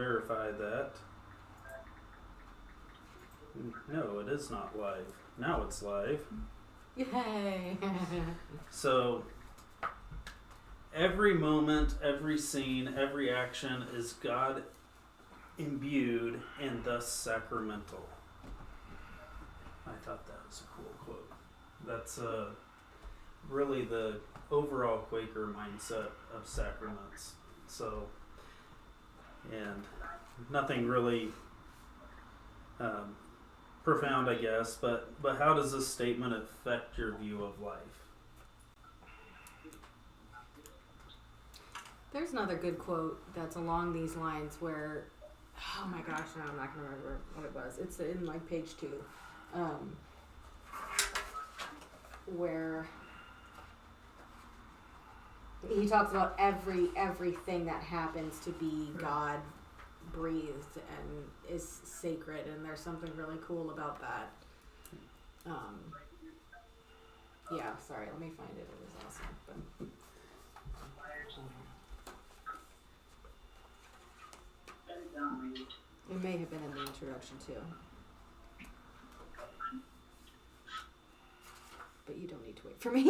verify that. No, it is not live. Now it's live. Yay! So, every moment, every scene, every action is God imbued and thus sacramental. I thought that was a cool quote. That's really the overall Quaker mindset of sacraments. So, and nothing really profound, I guess, but how does this statement affect your view of life? There's another good quote that's along these lines where, oh my gosh, now I'm not going to remember what it was. It's in like page 2, where he talks about everything that happens to be God breathed and is sacred, and there's something really cool about that. Yeah, sorry, let me find it. It was awesome. But it may have been in the introduction too. But you don't need to wait for me.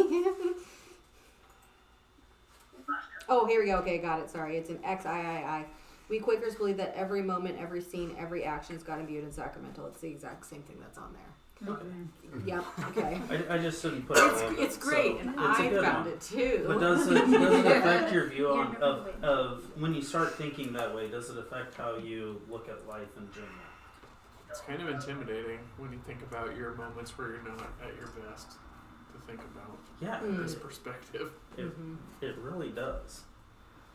Oh, here we go. Okay, got it. Sorry. It's in XIII. We Quakers believe that every moment, every scene, every action is God imbued and sacramental. It's the exact same thing that's on there. Okay. Yep. Okay. I just didn't put it. It's great, and I found it too. But does it affect your view of when you start thinking that way? Does it affect how you look at life in general? It's kind of intimidating when you think about your moments where you're not at your best to think about this perspective. It really does.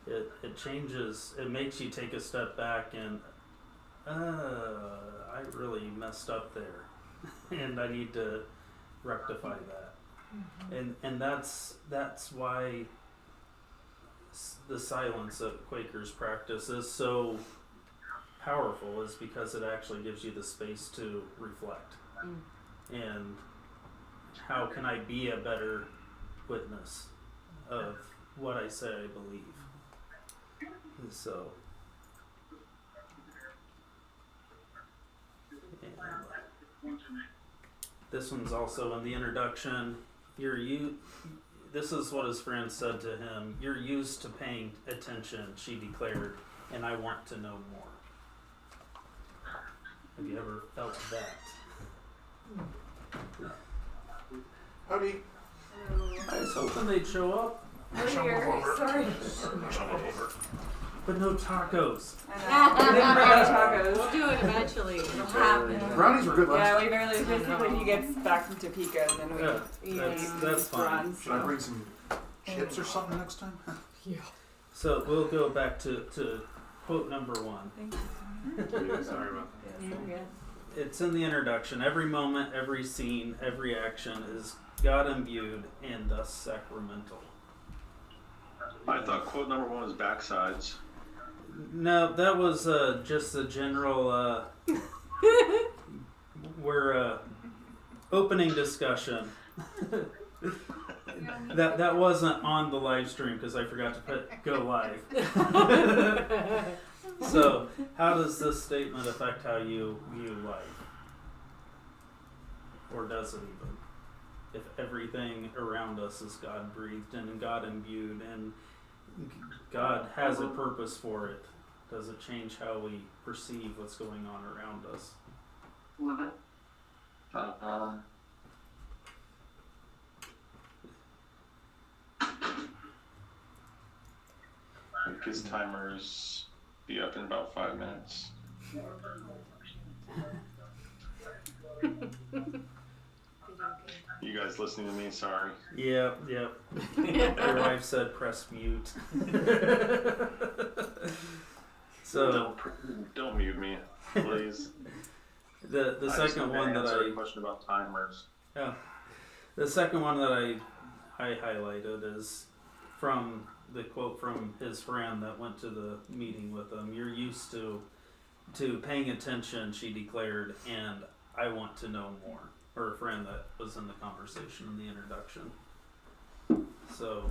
It changes. It makes you take a step back and I really messed up there, and I need to rectify that. And that's why the silence that Quakers practice is so powerful, is because it actually gives you the space to reflect. And how can I be a better witness of what I say I believe? And so, this one's also in the introduction. This is what his friend said to him. You're used to paying attention, she declared, and I want to know more. Have you ever felt that? Howdy. I was hoping they'd show up. Sorry. But no tacos. We'll do it eventually. It'll happen. Brownies were good last Yeah, time. we barely, basically when he gets back from Topeka, and then we That's fine. bronze. Should I bring some chips or something next time? Yeah. So we'll go back to quote number 1. Thank you. Yeah, sorry about that. Yeah. It's in the introduction. Every moment, every scene, every action is God imbued and thus sacramental. I thought quote number 1 was backsides. No, that was just a general. We're opening discussion. that wasn't on the live stream because I forgot to put go live. So, how does this statement affect how you view life? Or does it even? If everything around us is God breathed and God imbued and God has a purpose for it, does it change how we perceive what's going on around us? His timers be up in about 5 minutes. You guys listening to me? Sorry. Yep. Your wife said press mute. So Don't mute me, please. the second one that I question about timers. Yeah. The second one that I highlighted is from the quote from his friend that went to the meeting with him. You're used to paying attention, she declared, and I want to know more. Her friend that was in the conversation in the introduction. So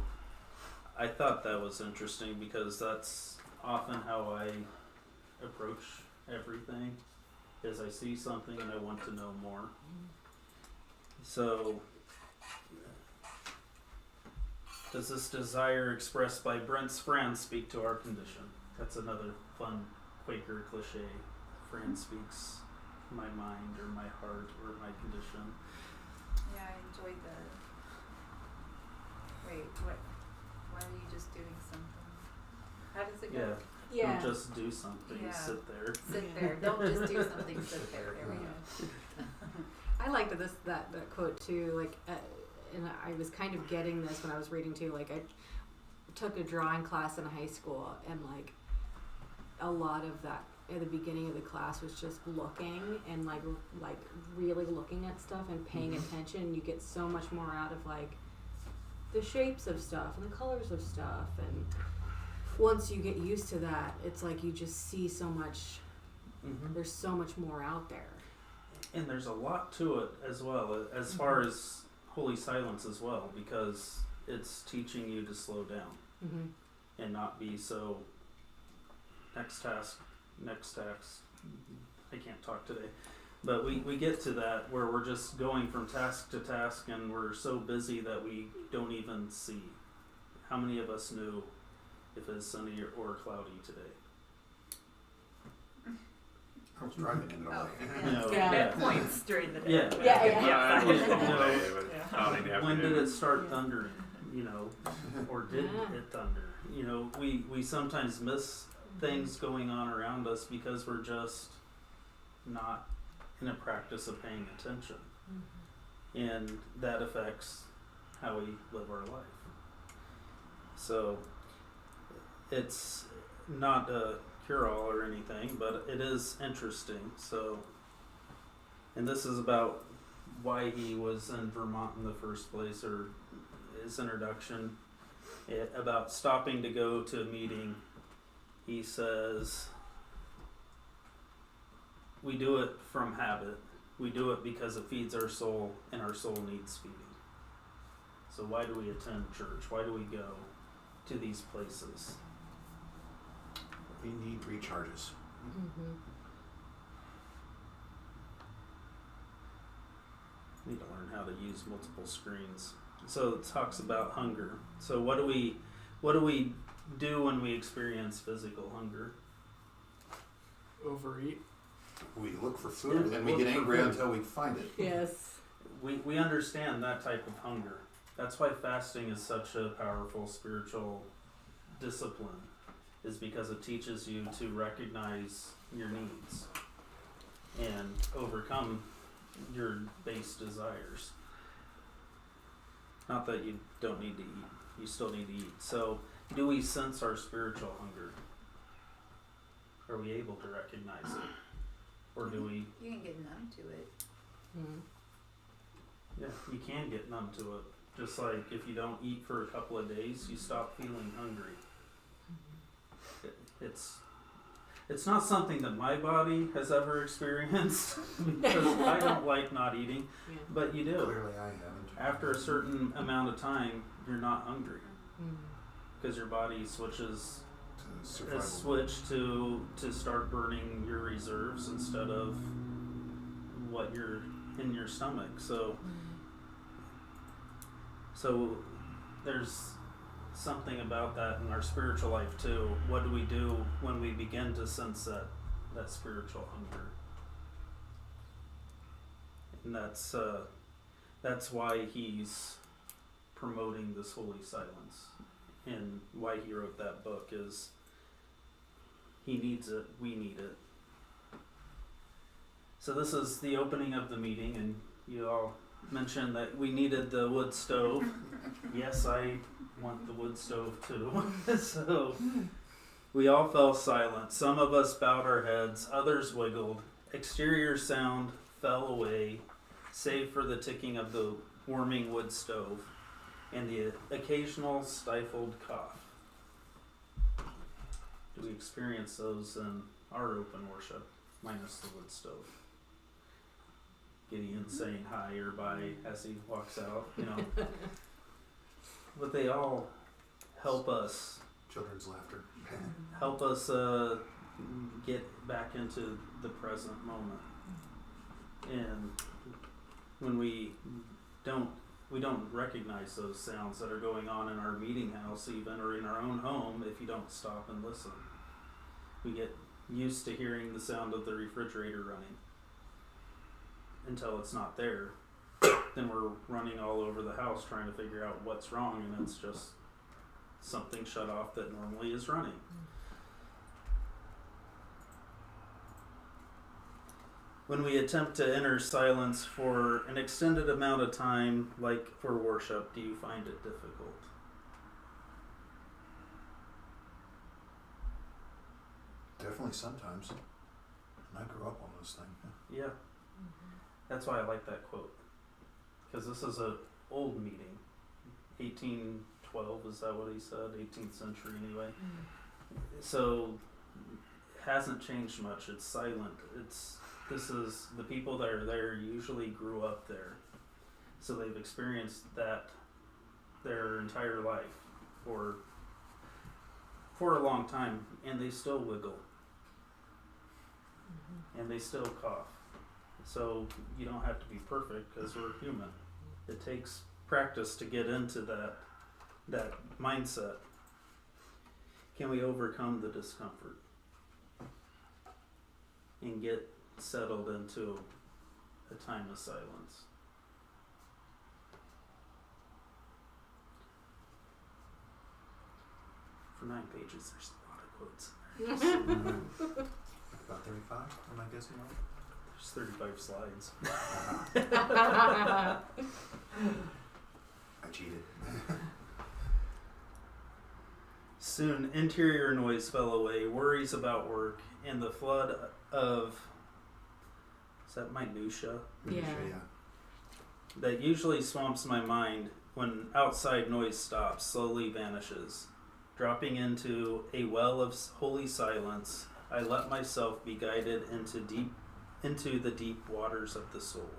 I thought that was interesting because that's often how I approach everything, is I see something and I want to know more. So, does this desire expressed by Brent's friend speak to our condition? That's another fun Quaker cliche. Friend speaks my mind or my heart or my condition. Yeah, I enjoyed the. Wait, what? Why are you just doing something? How does it go? Yeah. Don't just do something. Yeah. Sit there. Sit there. Don't just do something. Sit there. There we go. I liked that quote too. Like, and I was kind of getting this when I was reading too. Like, I took a drawing class in high school, and like a lot of that at the beginning of the class was just looking and like really looking at stuff and paying attention. You get so much more out of like the shapes of stuff and the colors of stuff, and once you get used to that, it's like you just see so much. There's so much more out there. And there's a lot to it as well, as far as holy silence as well, because it's teaching you to slow down and not be so next task. I can't talk today. But we get to that where we're just going from task to task, and we're so busy that we don't even see. How many of us knew if it's sunny or cloudy today? I was driving in the Oh, way. You know, At points during the day. Yeah. When did it start thundering? You know, or did it thunder? You know, we sometimes miss things going on around us because we're just not in a practice of paying attention, and that affects how we live our life. So it's not a cure-all or anything, but it is interesting. So, and this is about why he was in Vermont in the first place, or his introduction, about stopping to go to a meeting. He says, we do it from habit. We do it because it feeds our soul, and our soul needs feeding. So why do we attend church? Why do we go to these places? We need recharges. Need to learn how to use multiple screens. So it talks about hunger. So what do we do when we experience physical hunger? Overeat. We look for food, and then we look get for angry food. until we find it. Yes. We understand that type of hunger. That's why fasting is such a powerful spiritual discipline, is because it teaches you to recognize your needs and overcome your base desires. Not that you don't need to eat. You still need to eat. So, do we sense our spiritual hunger? Are we able to recognize it? Or do we... You can get numb to it. Yeah, you can get numb to it. Just like if you don't eat for a couple of days, you stop feeling hungry. It's not something that my body has ever experienced, because I don't like not eating, but you do. Clearly I haven't. After a certain amount of time, you're not hungry, because your body switches Survival. has switched to start burning your reserves instead of what you're in your stomach. So there's something about that in our spiritual life too. What do we do when we begin to sense that spiritual hunger? And that's why he's promoting this holy silence, and why he wrote that book. Is he needs it, we need it. So this is the opening of the meeting, and you all mentioned that we needed the wood stove. Yes, I want the wood stove too. So we all fell silent. Some of us bowed our heads, others wiggled. Exterior sound fell away, save for the ticking of the warming wood stove and the occasional stifled cough. Do we experience those in our open worship, minus the wood stove? Gideon saying hi or bye as he walks out, you know. But they all help us Children's laughter. help us get back into the present moment. And when we don't recognize those sounds that are going on in our meeting house even, or in our own home, if you don't stop and listen. We get used to hearing the sound of the refrigerator running until it's not there. Then we're running all over the house trying to figure out what's wrong, and it's just something shut off that normally is running. When we attempt to enter silence for an extended amount of time, like for worship, do you find it difficult? Definitely sometimes. And I grew up on this thing. Yeah. That's why I like that quote. Because this is an old meeting. 1812, is that what he said? 18th century anyway. So it hasn't changed much. It's silent. This is the people that are there usually grew up there. So they've experienced that their entire life for a long time, and they still wiggle. And they still cough. So you don't have to be perfect because we're human. It takes practice to get into that mindset. Can we overcome the discomfort and get settled into a time of silence? For 9 pages, there's a lot of quotes in there. About 35, am I guessing right? There's 35 slides. I cheated. Soon, interior noise fell away, worries about work, and the flood of, is that minutia? Yeah. That usually swamps my mind when outside noise stops, slowly vanishes. Dropping into a well of holy silence, I let myself be guided into the deep waters of the soul.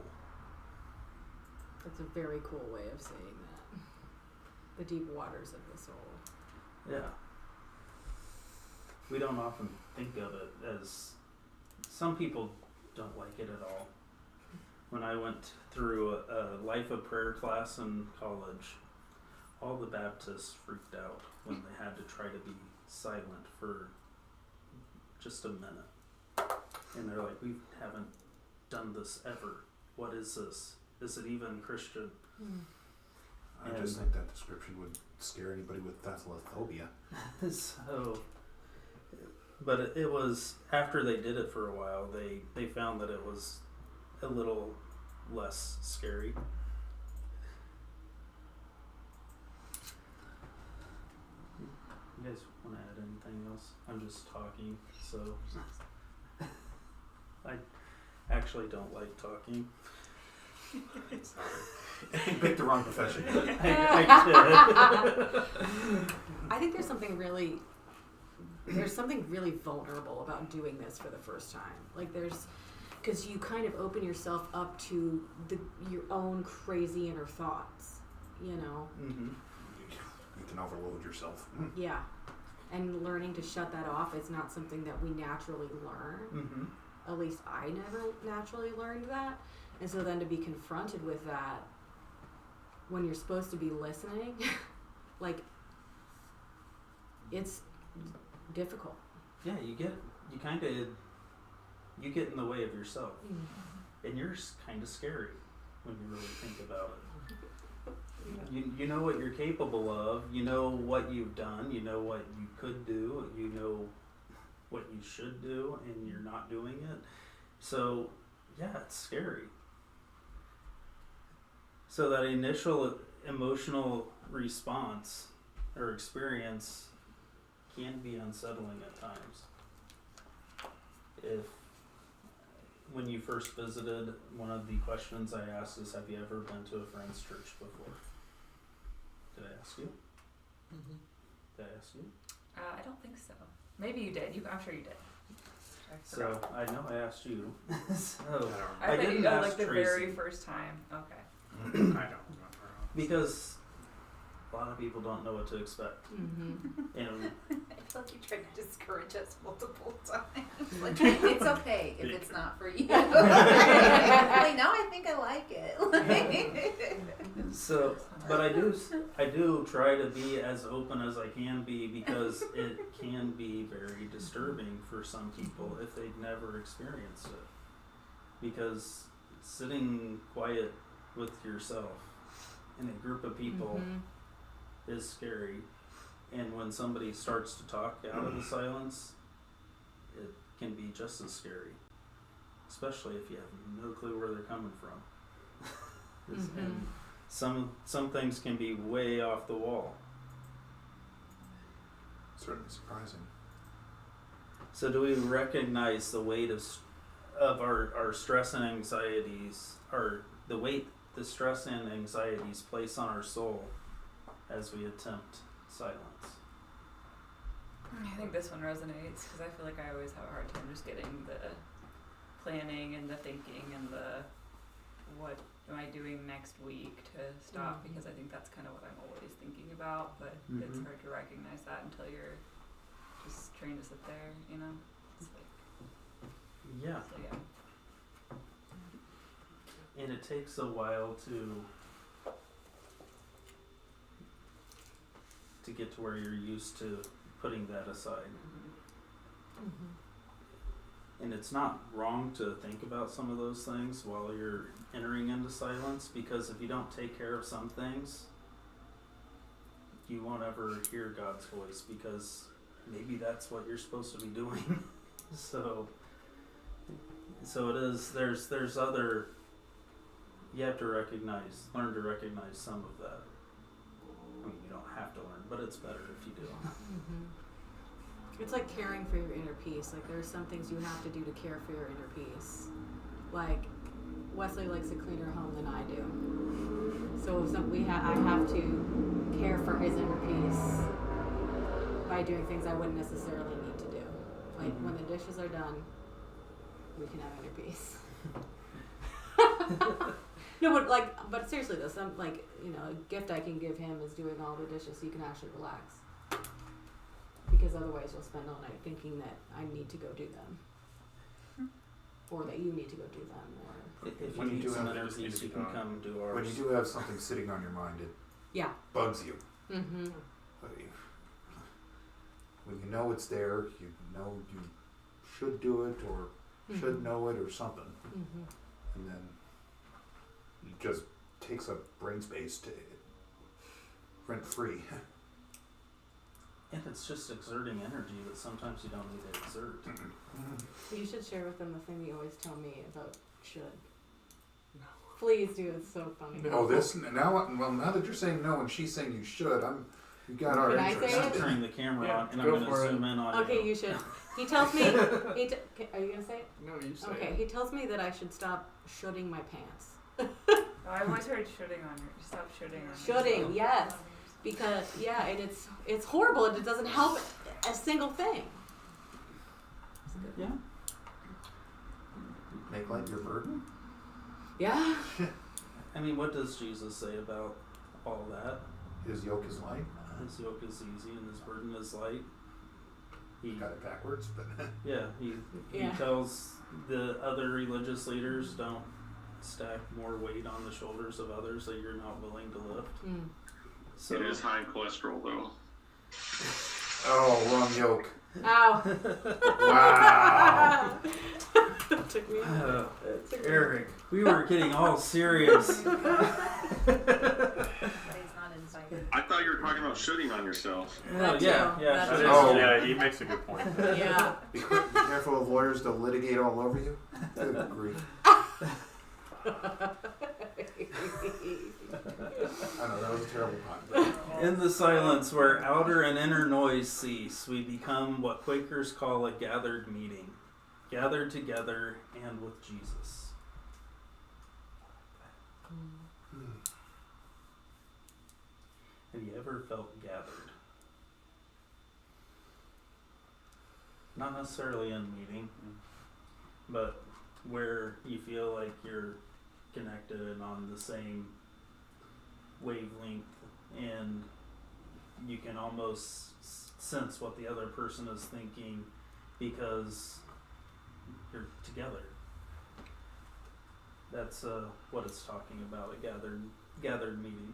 That's a very cool way of saying that. The deep waters of the soul. Yeah. We don't often think of it as, some people don't like it at all. When I went through a life of prayer class in college, all the Baptists freaked out when they had to try to be silent for just a minute. And they're like, we haven't done this ever. What is this? Is it even Christian? I just think that description would scare anybody with thalassophobia. So, but it was, after they did it for a while, they found that it was a little less scary. You guys want to add anything else? I'm just talking, so I actually don't like talking. You picked the wrong profession. I I think there's something really vulnerable about doing this for the first time. Like because you kind of open yourself up to your own crazy inner thoughts, you know? Mm-hmm. You can overload yourself. Yeah. And learning to shut that off is not something that we naturally learn. Mm-hmm. At least I never naturally learned that. And so then to be confronted with that when you're supposed to be listening, like, it's difficult. Yeah, you get in the way of yourself. And you're kind of scary when you really think about it. You know what you're capable of, you know what you've done, you know what you could do, you know what you should do, and you're not doing it. So, yeah, it's scary. So that initial emotional response or experience can be unsettling at times. When you first visited, one of the questions I asked is, have you ever been to a friend's church before? Did I ask you? Mm-hmm. Did I ask you? I don't think so. Maybe you did. I'm sure you did. So I know I asked you. So I thought didn't you ask like the Tracy. very first time. Okay. I don't remember. Because a lot of people don't know what to expect. Mm-hmm. And I feel like you tried to discourage us multiple times. Like, it's okay if it's not for you. Like, now I think I like it. so, but I do try to be as open as I can be, because it can be very disturbing for some people if they've never experienced it. Because sitting quiet with yourself in a group of people is scary, and when somebody starts to talk out of the silence, it can be just as scary, especially if you have no clue where they're coming from. And some things can be way off the wall. Certainly surprising. So do we recognize the weight of our stress and anxieties, or the weight the stress and anxieties place on our soul as we attempt silence? I think this one resonates because I feel like I always have a hard time just getting the planning and the thinking and the what am I doing next week to stop, because I think that's kind of what I'm always thinking about, but it's hard to recognize that until you're just trained to sit there, you know? It's like, Yeah. so yeah. And it takes a while to get to where you're used to putting that aside. And it's not wrong to think about some of those things while you're entering into silence, because if you don't take care of some things, you won't ever hear God's voice, because maybe that's what you're supposed to be doing. So it is, there's other, you have to learn to recognize some of that. I mean, you don't have to learn, but it's better if you do. It's like caring for your inner peace. Like, there's some things you have to do to care for your inner peace. Like, Wesley likes a cleaner home than I do. So I have to care for his inner peace by doing things I wouldn't necessarily need to do. Like, when the dishes are done, we can have inner peace. No, but seriously though, a gift I can give him is doing all the dishes so you can actually relax. Because otherwise you'll spend all night thinking that I need to go do them. Or that you need to go do them. Or If When you you need do some have inner those peace, things you to can do, come do ours. When you do have something sitting on your mind, it yeah. bugs you. Mm-hmm. When you know it's there, you know you should do it or should know it or something. And then it just takes up brain space to rent free. And it's just exerting energy that sometimes you don't need to exert. You should share with them the thing you always tell me about should. No. Please do, it's so funny. Oh, this now that you're saying no and she's saying you should, you got our Can I interest. say I'm it? turning the camera Yeah, on, and I'm go going to for it. zoom in on Okay, you should. He tells me, are you going to say it? No, you say Okay, it. he tells me that I should stop shooting my pants. Oh, I've always heard shooting on your. Stop shooting on Shooting, yes. Because, yeah, and it's horrible and it doesn't help a single thing. Yeah. Make light your burden? Yeah. I mean, what does Jesus say about all that? His yoke is light. His yoke is easy and his burden is light. He Got it backwards, but he Yeah. tells the other religious leaders, don't stack more weight on the shoulders of others that you're not willing to lift. So It is high in cholesterol, though. oh, wrong yoke. Ow. Wow. Took me Eric, we were getting all serious. But he's not invited. I thought you were talking about shooting on yourself. Oh, That yeah, too. yeah. That that too. is- Oh. Yeah, he makes a good point. Yeah. Be careful of lawyers to litigate all over you. Good grief. I know, that was a terrible pun. In the silence where outer and inner noise cease, we become what Quakers call a gathered meeting. Gathered together and with Jesus. Have you ever felt gathered? Not necessarily in meeting, but where you feel like you're connected and on the same wavelength, and you can almost sense what the other person is thinking because you're together. That's what it's talking about, a gathered meeting.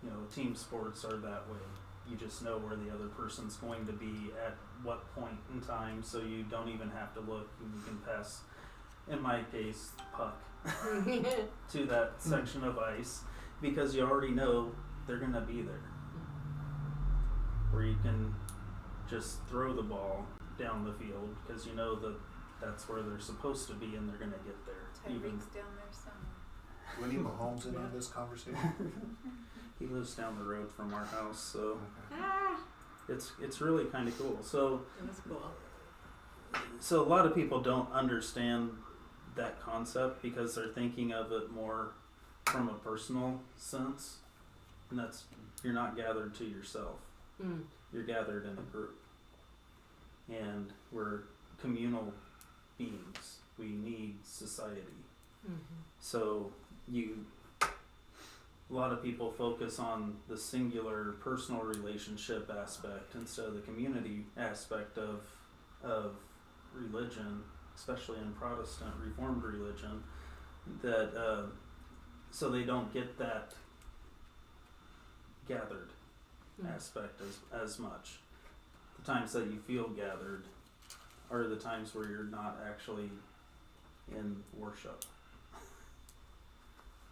You know, team sports are that way. You just know where the other person's going to be at what point in time, so you don't even have to look, and you can pass, in my case, puck to that section of ice because you already know they're going to be there. Or you can just throw the ball down the field because you know that that's where they're supposed to be and they're going to get there. Tyreek's down there somewhere. Winnie Mahomes in on this conversation? He lives down the road from our house, so Ah, it's really kind of cool. So it was cool. So a lot of people don't understand that concept because they're thinking of it more from a personal sense, and that's, you're not gathered to yourself. You're gathered in a group, and we're communal beings. We need society. So a lot of people focus on the singular personal relationship aspect instead of the community aspect of religion, especially in Protestant Reformed religion, that so they don't get that gathered aspect as much. The times that you feel gathered are the times where you're not actually in worship.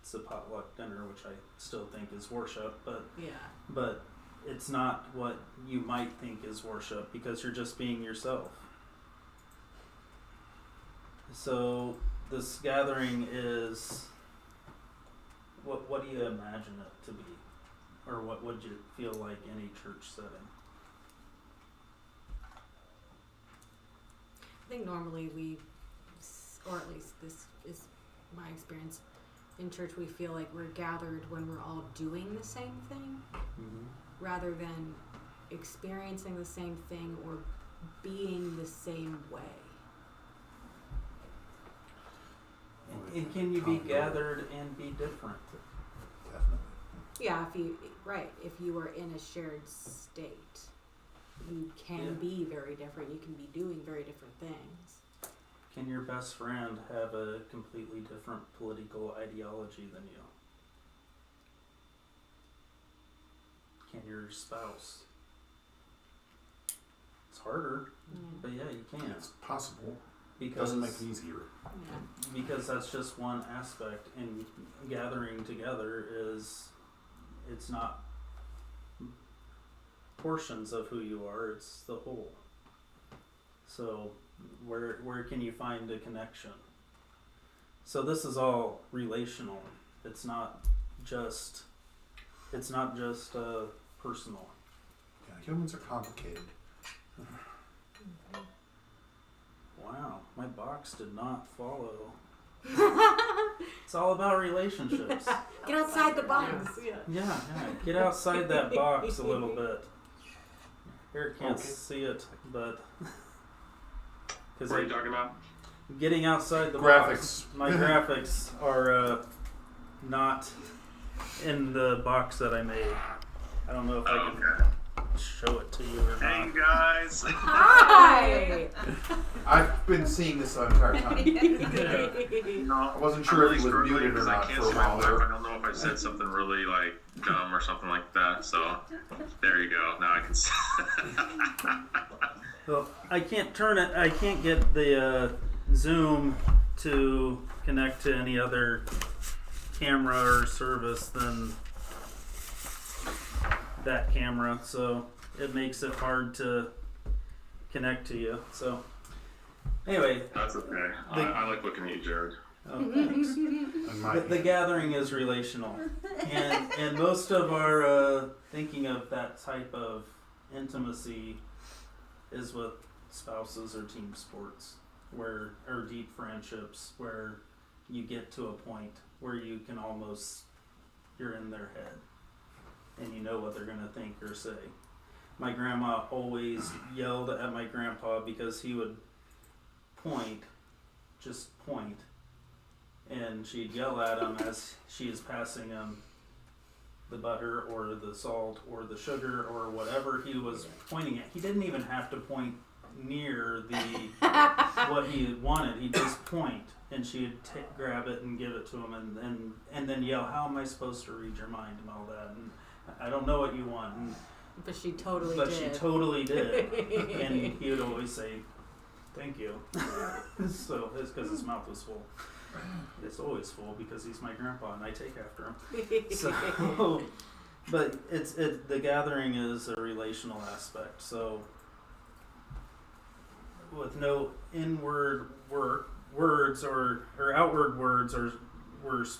It's a potluck dinner, which I still think is worship, but it's not what you might think is worship because you're just being yourself. So this gathering is, what do you imagine it to be? Or what would you feel like in a church setting? I think normally we, or at least this is my experience, in church we feel like we're gathered when we're all doing the same thing, rather than experiencing the same thing or being the same way. And can you be gathered and be different? Definitely. Yeah, if you are in a shared state, you can be very different. You can be doing very different things. Can your best friend have a completely different political ideology than you? Can your spouse? It's harder, but yeah, you can. It's possible. Because doesn't make it easier. Because that's just one aspect, and gathering together it's not portions of who you are, it's the whole. So where can you find a connection? So this is all relational. It's not just personal. Yeah, humans are complicated. Wow, my box did not follow. It's all about relationships. Get outside the box. Yeah, get outside that box a little bit. Eric can't see it, but What are you talking about? getting outside the Graphics. box. My graphics are not in the box that I made. I don't know if I can show it to you or Hey not. guys. Hi! I've been seeing this the entire time. No, I wasn't sure if it was muted or not I can't for a see my while wife. there. I don't know if I said something really like dumb or something like that. So there you go. Now I can see. Well, I can't turn it. I can't get the Zoom to connect to any other camera or service than that camera, so it makes it hard to connect to you. So anyway, That's okay. I like looking at you, Jared. thanks. The gathering is relational, and most of our thinking of that type of intimacy is with spouses or team sports, or deep friendships, where you get to a point where you can you're in their head, and you know what they're gonna think or say. My grandma always yelled at my grandpa because he would just point, and she'd yell at him as she is passing him the butter or the salt or the sugar or whatever he was pointing at. He didn't even have to point near the what he wanted. He'd just point, and she'd grab it and give it to him, and then yell, "How am I supposed to read your mind?" and all that. And I don't know what you want. And, But she totally but did. she totally did. And he would always say, "Thank you." So it's because his mouth was full. It's always full because he's my grandpa and I take after him. So, but the gathering is a relational aspect. So with no inward words or outward words or worse,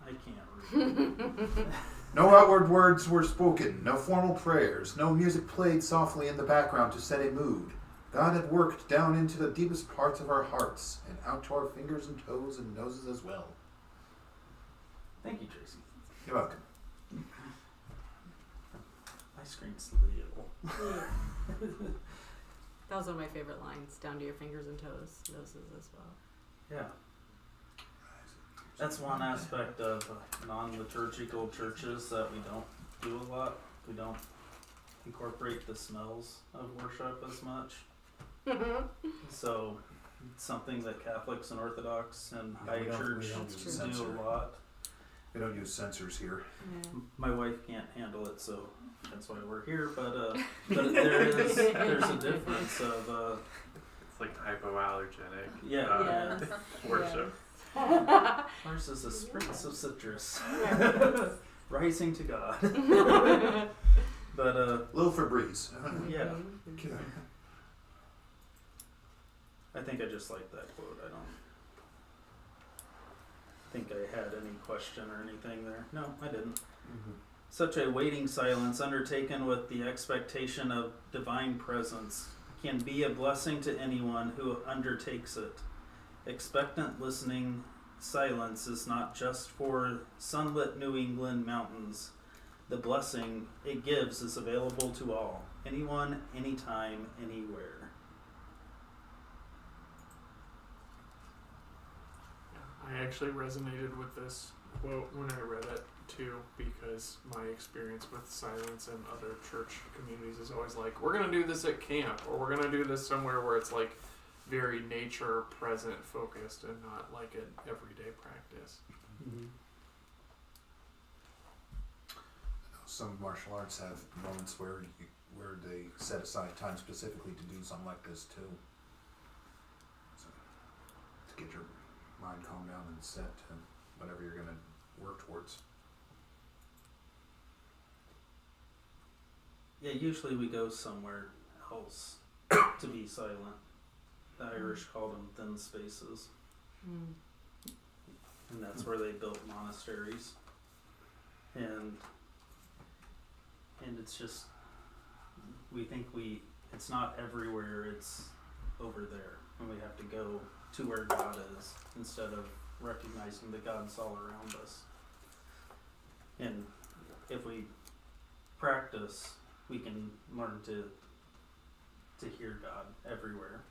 I can't read. No outward words were spoken, no formal prayers, no music played softly in the background to set a mood. God had worked down into the deepest parts of our hearts and out to our fingers and toes and noses as well. Thank you, Tracy. You're welcome. My screen's little. That was one of my favorite lines, down to your fingers and toes, noses as well. Yeah. That's one aspect of non-liturgical churches that we don't do a lot. We don't incorporate the smells of worship as much. So it's something that Catholics and Orthodox and Yeah, high we don't church use do censor. a lot. We don't use censors here. Yeah. My wife can't handle it, so that's why we're here. But there's a difference of It's like hypoallergenic yeah. worship. Ours is a spritz of citrus, rising to God. But Little Febreze. yeah, Mhm. I think I just like that quote. I don't think I had any question or anything there. No, I didn't. Mm-hmm. Such a waiting silence undertaken with the expectation of divine presence can be a blessing to anyone who undertakes it. Expectant listening silence is not just for sunlit New England mountains. The blessing it gives is available to all, anyone, anytime, anywhere. I actually resonated with this quote when I read it too, because my experience with silence in other church communities is always like, we're gonna do this at camp, or we're gonna do this somewhere where it's like very nature present focused and not like an everyday practice. Mm-hmm. Some martial arts have moments where they set aside time specifically to do something like this too. So, to get your mind calmed down and set to whatever you're going to work towards. Yeah, usually we go somewhere else to be silent. The Irish call them thin spaces, Mm. and that's where they built monasteries. And it's just, we think it's not everywhere, it's over there, and we have to go to where God is instead of recognizing that God's all around us. And if we practice, we can learn to hear God everywhere.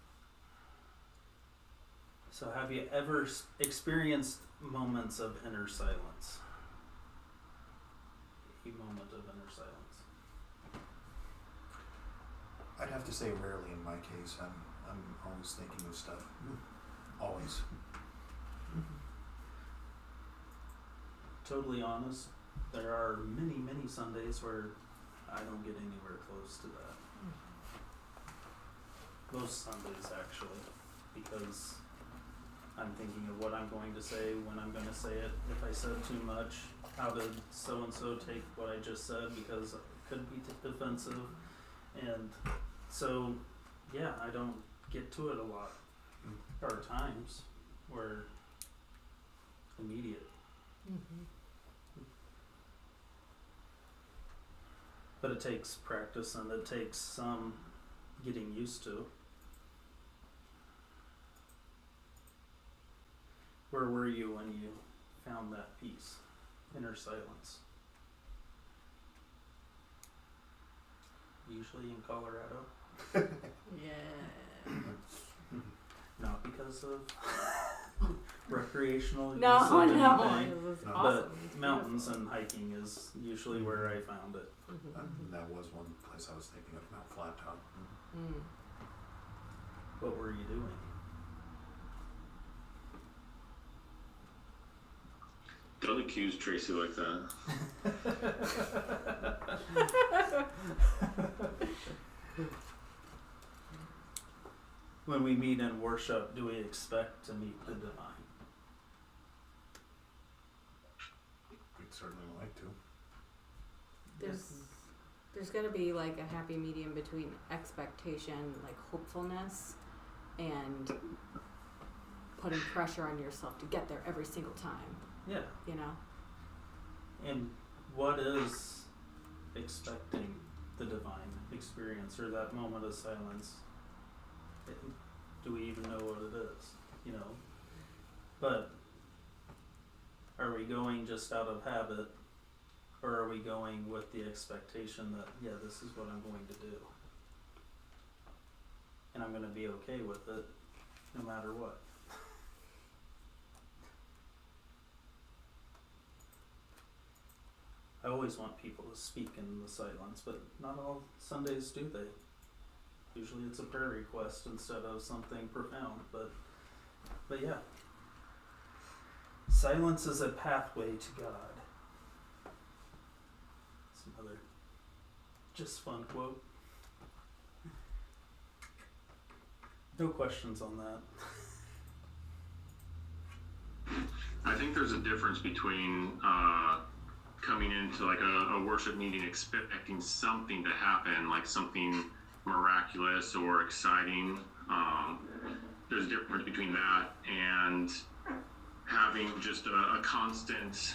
So have you ever experienced moments of inner silence? A moment of inner silence. I'd have to say rarely in my case. I'm always thinking of stuff. Always. Totally honest, there are many, many Sundays where I don't get anywhere close to that. Most Sundays, actually, because I'm thinking of what I'm going to say, when I'm going to say it. If I said too much, how did so-and-so take what I just said, because it could be offensive. And so, yeah, I don't get to it a lot. There are times where immediate. Mm-hmm. But it takes practice and it takes some getting used to. Where were you when you found that peace, inner silence? Usually in Colorado. Yeah. Not because of recreational use No, of no, anything. it was No. awesome. But mountains and hiking is usually where I found it. And that was one place I was thinking of, Mount Flattop. Mm. What were you doing? Don't accuse Tracy like that. When we meet in worship, do we expect to meet the divine? We'd certainly like to. There's gonna be like a happy medium between expectation, like hopefulness, and putting pressure on yourself to get there every single time, Yeah. you know? And what is expecting the divine experience or that moment of silence? Do we even know what it is? You know? But are we going just out of habit, or are we going with the expectation that, yeah, this is what I'm going to do? And I'm going to be okay with it no matter what. I always want people to speak in the silence, but not all Sundays do they. Usually it's a prayer request instead of something profound, but yeah. Silence is a pathway to God. It's another just fun quote. No questions on that. I think there's a difference between coming into like a worship meeting expecting something to happen, like something miraculous or exciting. There's a difference between that and having just a constant,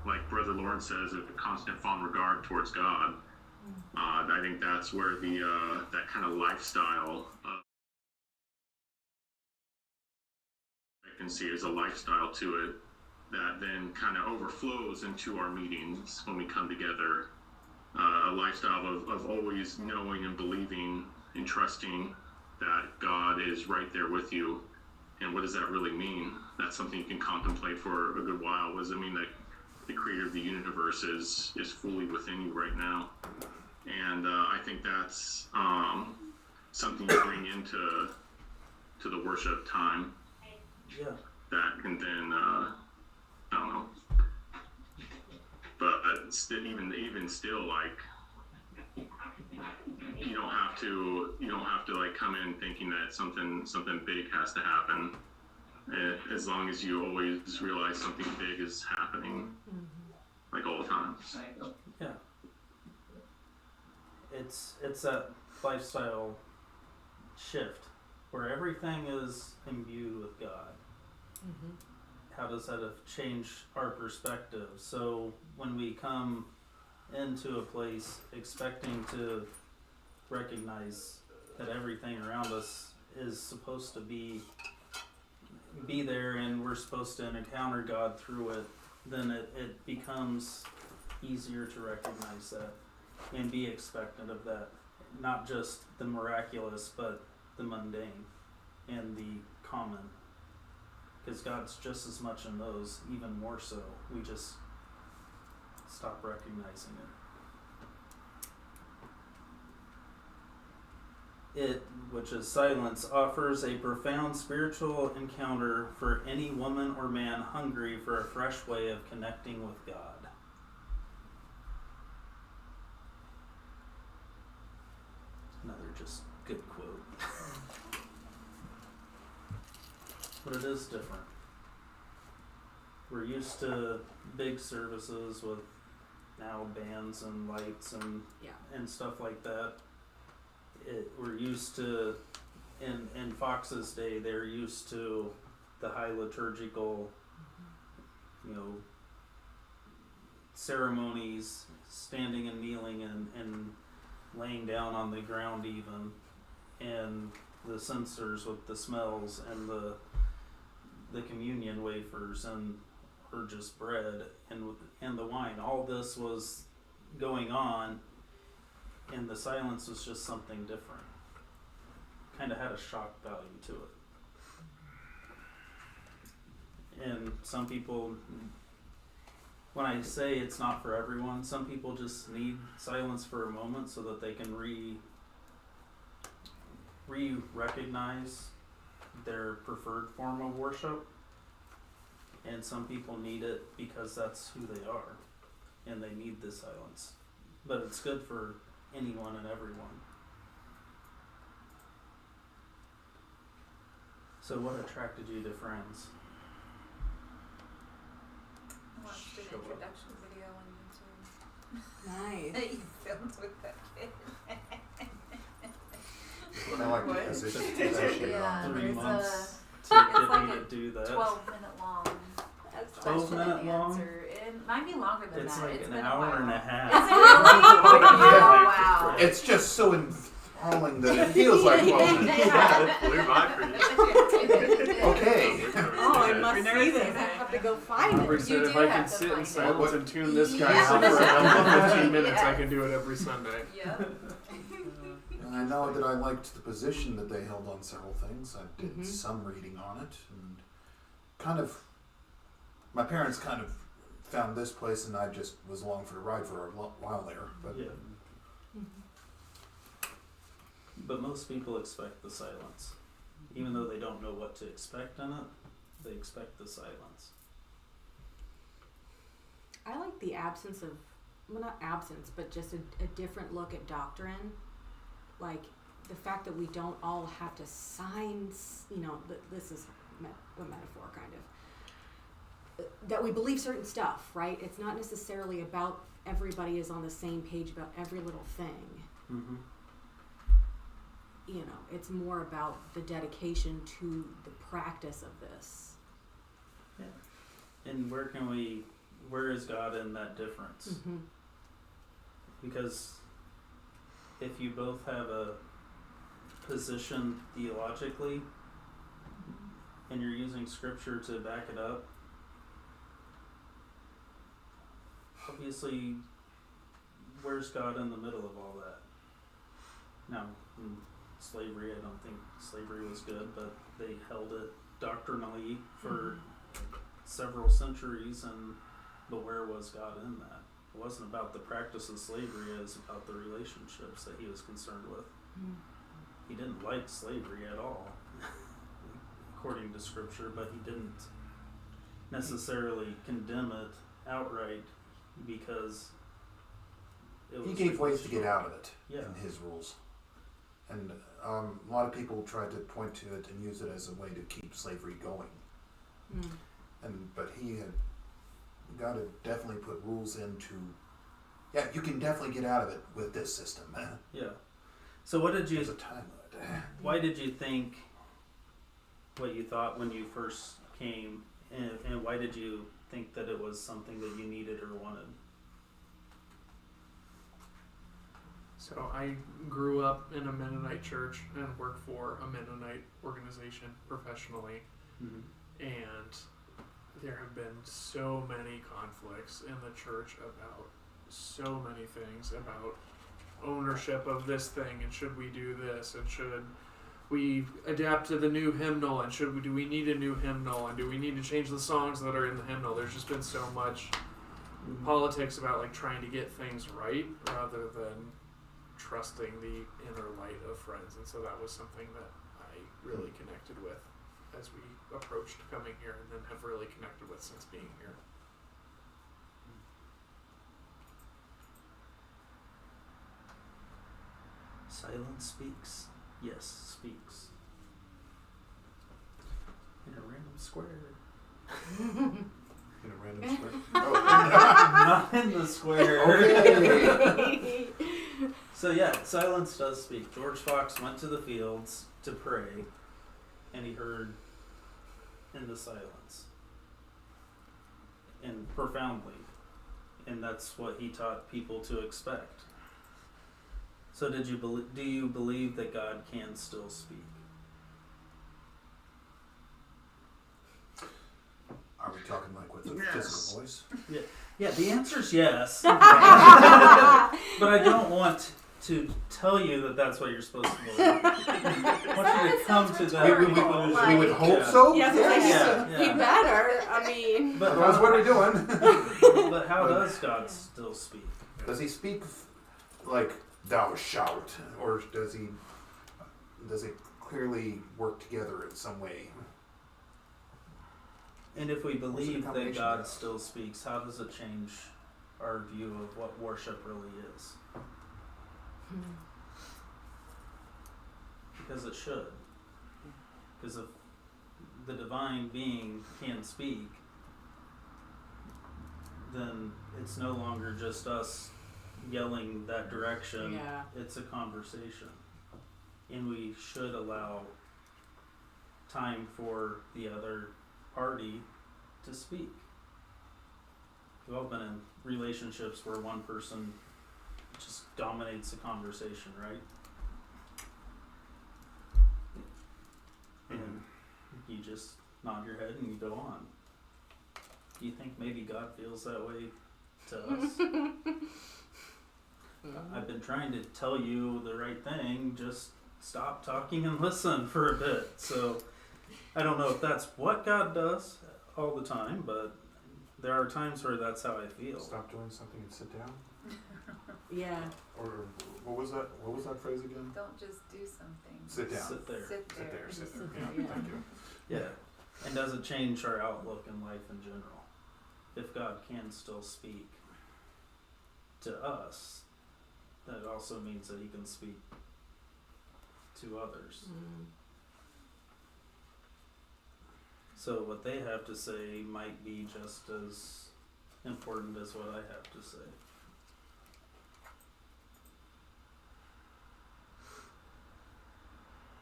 like Brother Lawrence says, a constant fond regard towards God. I think that's where the that kind of lifestyle I can see as a lifestyle to it that then kind of overflows into our meetings when we come together. A lifestyle of always knowing and believing and trusting that God is right there with you. And what does that really mean? That's something you can contemplate for a good while. What does it mean that the creator of the universe is fully within you right now? And I think that's something you bring into the worship time. Yeah. That can then I don't know. But even still, like you don't have to like come in thinking that something big has to happen. As long as you always realize something big is happening, like all the time. Yeah. It's that lifestyle shift where everything is imbued with God. Mm-hmm. How does that have changed our perspective? So when we come into a place expecting to recognize that everything around us is supposed to be there and we're supposed to encounter God through it, then it becomes easier to recognize that and be expectant of that. Not just the miraculous, but the mundane and the common. Because God's just as much in those, even more so. We just stop recognizing it. It, which is silence, offers a profound spiritual encounter for any woman or man hungry for a fresh way of connecting with God. Another just good quote. But it is different. We're used to big services with now bands and lights and stuff like that. We're used to, in Fox's day, they're used to the high liturgical, ceremonies, standing and kneeling and laying down on the ground even, and the censers with the smells and the communion wafers or just bread and the wine. All this was going on, and the silence was just something different. Kind of had a shock value to it. some people, when I say it's not for everyone, some people just need silence for a moment so that they can re-recognize their preferred form of worship. And some people need it because that's who they are, and they need the silence. But it's good for anyone and everyone. So what attracted you to Friends? I watched an Show up. introduction video on YouTube. Nice. He filmed with that kid. I like What? the position. Yeah, 3 there's months a to it's get like me a to do that. 12-minute long 12-minute long? answer. It might be longer than It's that. like It's an been hour a while. and a half. Is it really? Oh, wow. It's just so enthralling that it feels like 12 minutes. That flew by for you. Okay. Oh, I must We never see see this. I that. have to go find Robert it. said You if do I have can to sit in find it. silence and tune this guy Yeah. out for another 15 minutes, I Yes. can do it every Sunday. Yep. And I know that I liked the position that they held on several things. I did Mhm. some reading on it, and kind of, my parents kind of found this place, and I just was along for the ride for a while there. But Yeah. But most people expect the silence. Even though they don't know what to expect in it, they expect the silence. I like the absence of, well, not absence, but just a different look at doctrine. Like the fact that we don't all have to sign, this is a metaphor kind of, that we believe certain stuff, right? It's not necessarily about everybody is on the same page about every little thing. Mm-hmm. It's more about the dedication to the practice of this. And where is God in that difference? Mm-hmm. Because if you both have a position theologically and you're using scripture to back it up, obviously, where's God in the middle of all that? Now, in slavery, I don't think slavery was good, but they held it doctrinally for several centuries, but where was God in that? It wasn't about the practice of slavery, it was about the relationships that he was concerned with. Mm-hmm. He didn't like slavery at all, according to scripture, but he didn't necessarily condemn it outright because it was he gave ways to get out of it Yeah. in his rules. And a lot of people tried to point to it and use it as a way to keep slavery going. But he had got to definitely put rules into. Yeah, you can definitely get out of it with this system. Yeah. So what did you? There's a time limit. Why did you think what you thought when you first came, and why did you think that it was something that you needed or wanted? So I grew up in a Mennonite church and worked for a Mennonite organization professionally, Mm-hmm. and there have been so many conflicts in the church about so many things, about ownership of this thing, and should we do this, and should we adapt to the new hymnal, and do we need a new hymnal, and do we need to change the songs that are in the hymnal? There's just been so much politics about like trying to get things right rather than trusting the inner light of Friends, and so that was something that I really connected with as we approached coming here, and then have really connected with since being here. Silence speaks. Yes, speaks. In a random square. In a random square. Not in the square. Okay. So yeah, silence does speak. George Fox went to the fields to pray, and he heard in the silence, and profoundly, and that's what he taught people to expect. So do you believe that God can still speak? Are we talking like with a Yes. physical voice? Yeah, the answer's yes. But I don't want to tell you that that's what you're supposed to believe. I want you to come to that rhetorical, conclusion. We would hope Yeah. so. Yeah, Yeah, he yeah. better. I mean, But Otherwise, what are we doing? But how does God still speak? Does he speak like thou shalt, or does it clearly work together in some way? And if we believe that combination God of that? still speaks, how does it change our view of what worship really is? Because it should. Because if the divine being can speak, then it's no longer just us yelling that direction. yeah. It's a conversation. And we should allow time for the other party to speak. We've all been in relationships where one person just dominates the conversation, right? And you just nod your head and you go on. Do you think maybe God feels that way to us? I've been trying to tell you the right thing, just stop talking and listen for a bit. So I don't know if that's what God does all the time, but there are times where that's how I feel. Stop doing something and sit down. Yeah. Or what was that? What was that phrase again? Don't just do something. Sit down. Sit there. Sit there. Sit there. Sit there. Sit Yeah, there, yeah. thank you. Yeah. And does it change our outlook in life in general? If God can still speak to us, that also means that he can speak to others. So what they have to say might be just as important as what I have to say.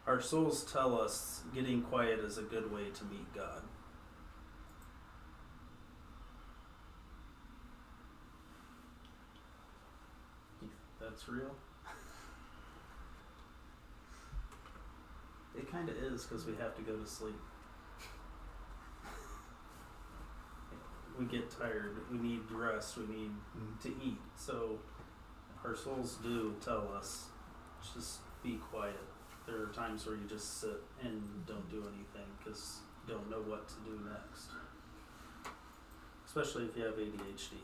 Our souls tell us getting quiet is a good way to meet God. You think that's real? It kind of is, because we have to go to sleep. We get tired, we need rest, we need to eat. So our souls do tell us, just be quiet. There are times where you just sit and don't do anything because you don't know what to do next. Especially if you have ADHD.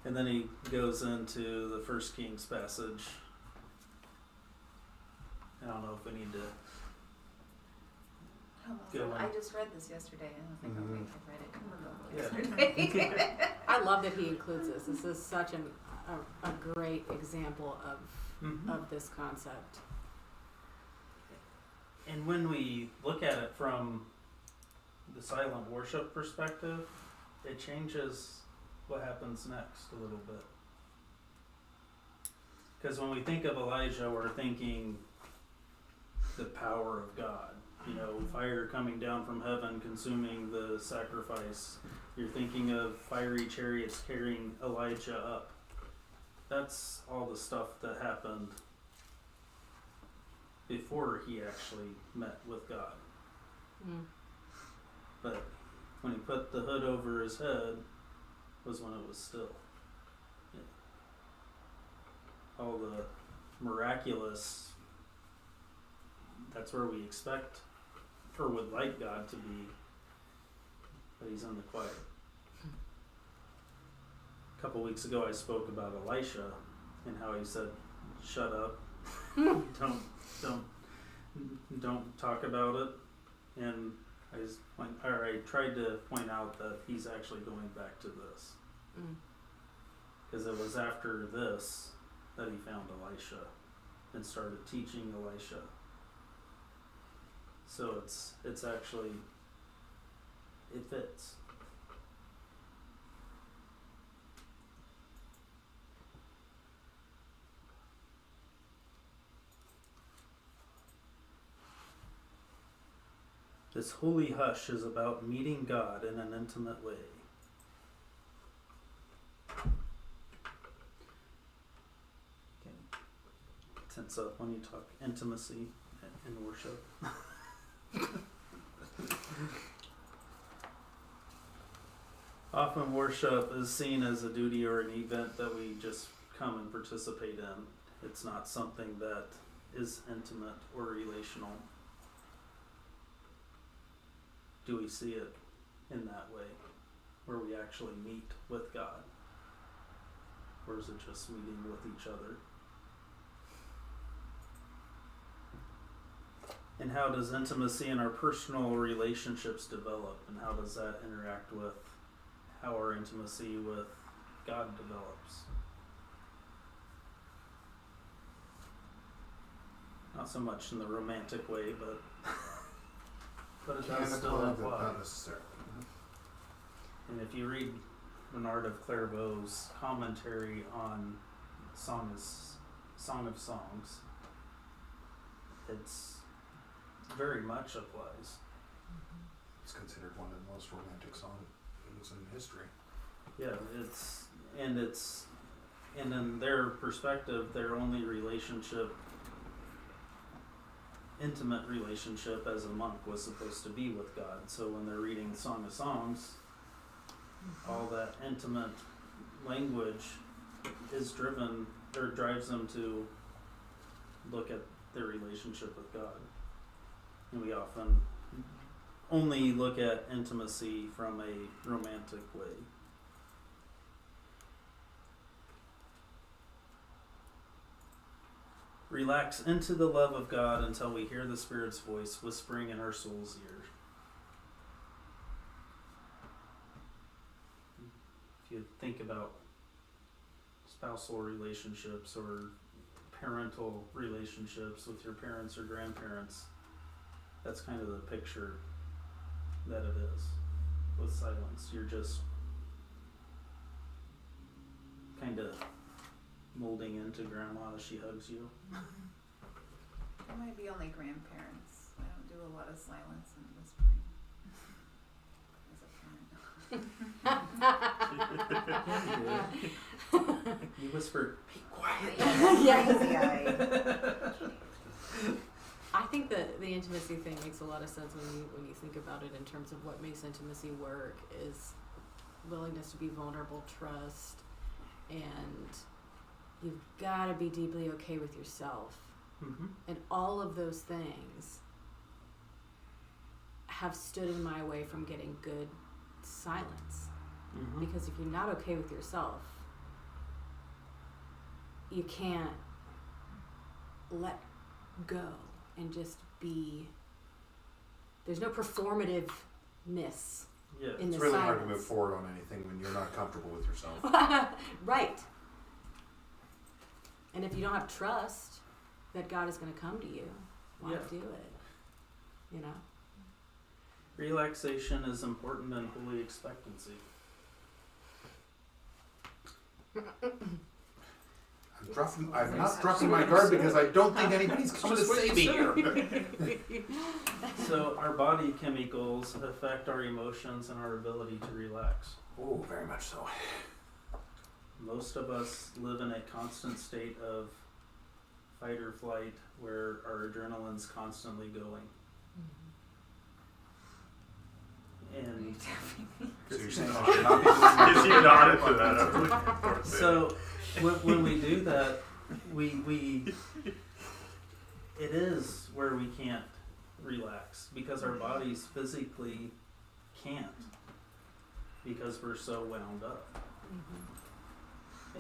And then he goes into the 1 Kings passage. I don't know if we need to. Good one. I just read this yesterday and I was like, oh wait, I read it Yeah. yesterday. I love that he includes this. This is such a great example of this concept. And when we look at it from the silent worship perspective, it changes what happens next a little bit. Because when we think of Elijah, we're thinking the power of God. You know, fire coming down from heaven, consuming the sacrifice. You're thinking of fiery chariots carrying Elijah up. That's all the stuff that happened before he actually met with God. But when he put the hood over his head was when it was still. Yeah. All the miraculous, that's where we expect or would like God to be, but he's in the quiet. A couple weeks ago I spoke about Elisha and how he said, shut up, don't talk about it. And I tried to point out that he's actually going back to this. Because it was after this that he found Elisha and started teaching Elisha. So it's actually, it fits. This holy hush is about meeting God in an intimate way. Okay. Tense up when you talk intimacy in worship. Often worship is seen as a duty or an event that we just come and participate in. It's not something that is intimate or relational. Do we see it in that way, where we actually meet with God? Or is it just meeting with each other? And how does intimacy in our personal relationships develop? And how does that interact with how our intimacy with God develops? Not so much in the romantic way, but it does still apply. Not necessarily. And if you read Bernard of Clairvaux's commentary on Song of Songs, it's very much applies. It's considered one of the most romantic songs in history. Yeah, and in their perspective, their only intimate relationship as a monk was supposed to be with God. So when they're reading Song of Songs, all that intimate language is drives them to look at their relationship with God. And we often only look at intimacy from a romantic way. Relax into the love of God until we hear the Spirit's voice whispering in our soul's ear. If you think about spousal relationships or parental relationships with your parents or grandparents, that's kind of the picture that it is with silence. You're just kind of molding into grandma as she hugs you. That might be only grandparents. I don't do a lot of silence and whispering as a parent. You whisper, be quiet. Yeah. I think that the intimacy thing makes a lot of sense when you think about it in terms of what makes intimacy work is willingness to be vulnerable, trust, and you've got to be deeply okay with yourself. Mm-hmm. And all of those things have stood in my way from getting good silence. Mm-hmm. Because if you're not okay with yourself, you can't let go and just be. There's no performativeness Yeah. in It's the really silence. hard to move forward on anything when you're not comfortable with yourself. Right. And if you don't have trust that God is going to come to you, why do it? You know? Relaxation is important in holy expectancy. I'm not dropping my guard because I don't think anybody's coming to save me here. So our body chemicals affect our emotions and our ability to relax. Oh, very much so. Most of us live in a constant state of fight or flight where our adrenaline's constantly going. And So you're saying I should not be doing Is he an audit for that? I'm looking for it. so when we do that, we it is where we can't relax because our bodies physically can't because we're so wound up.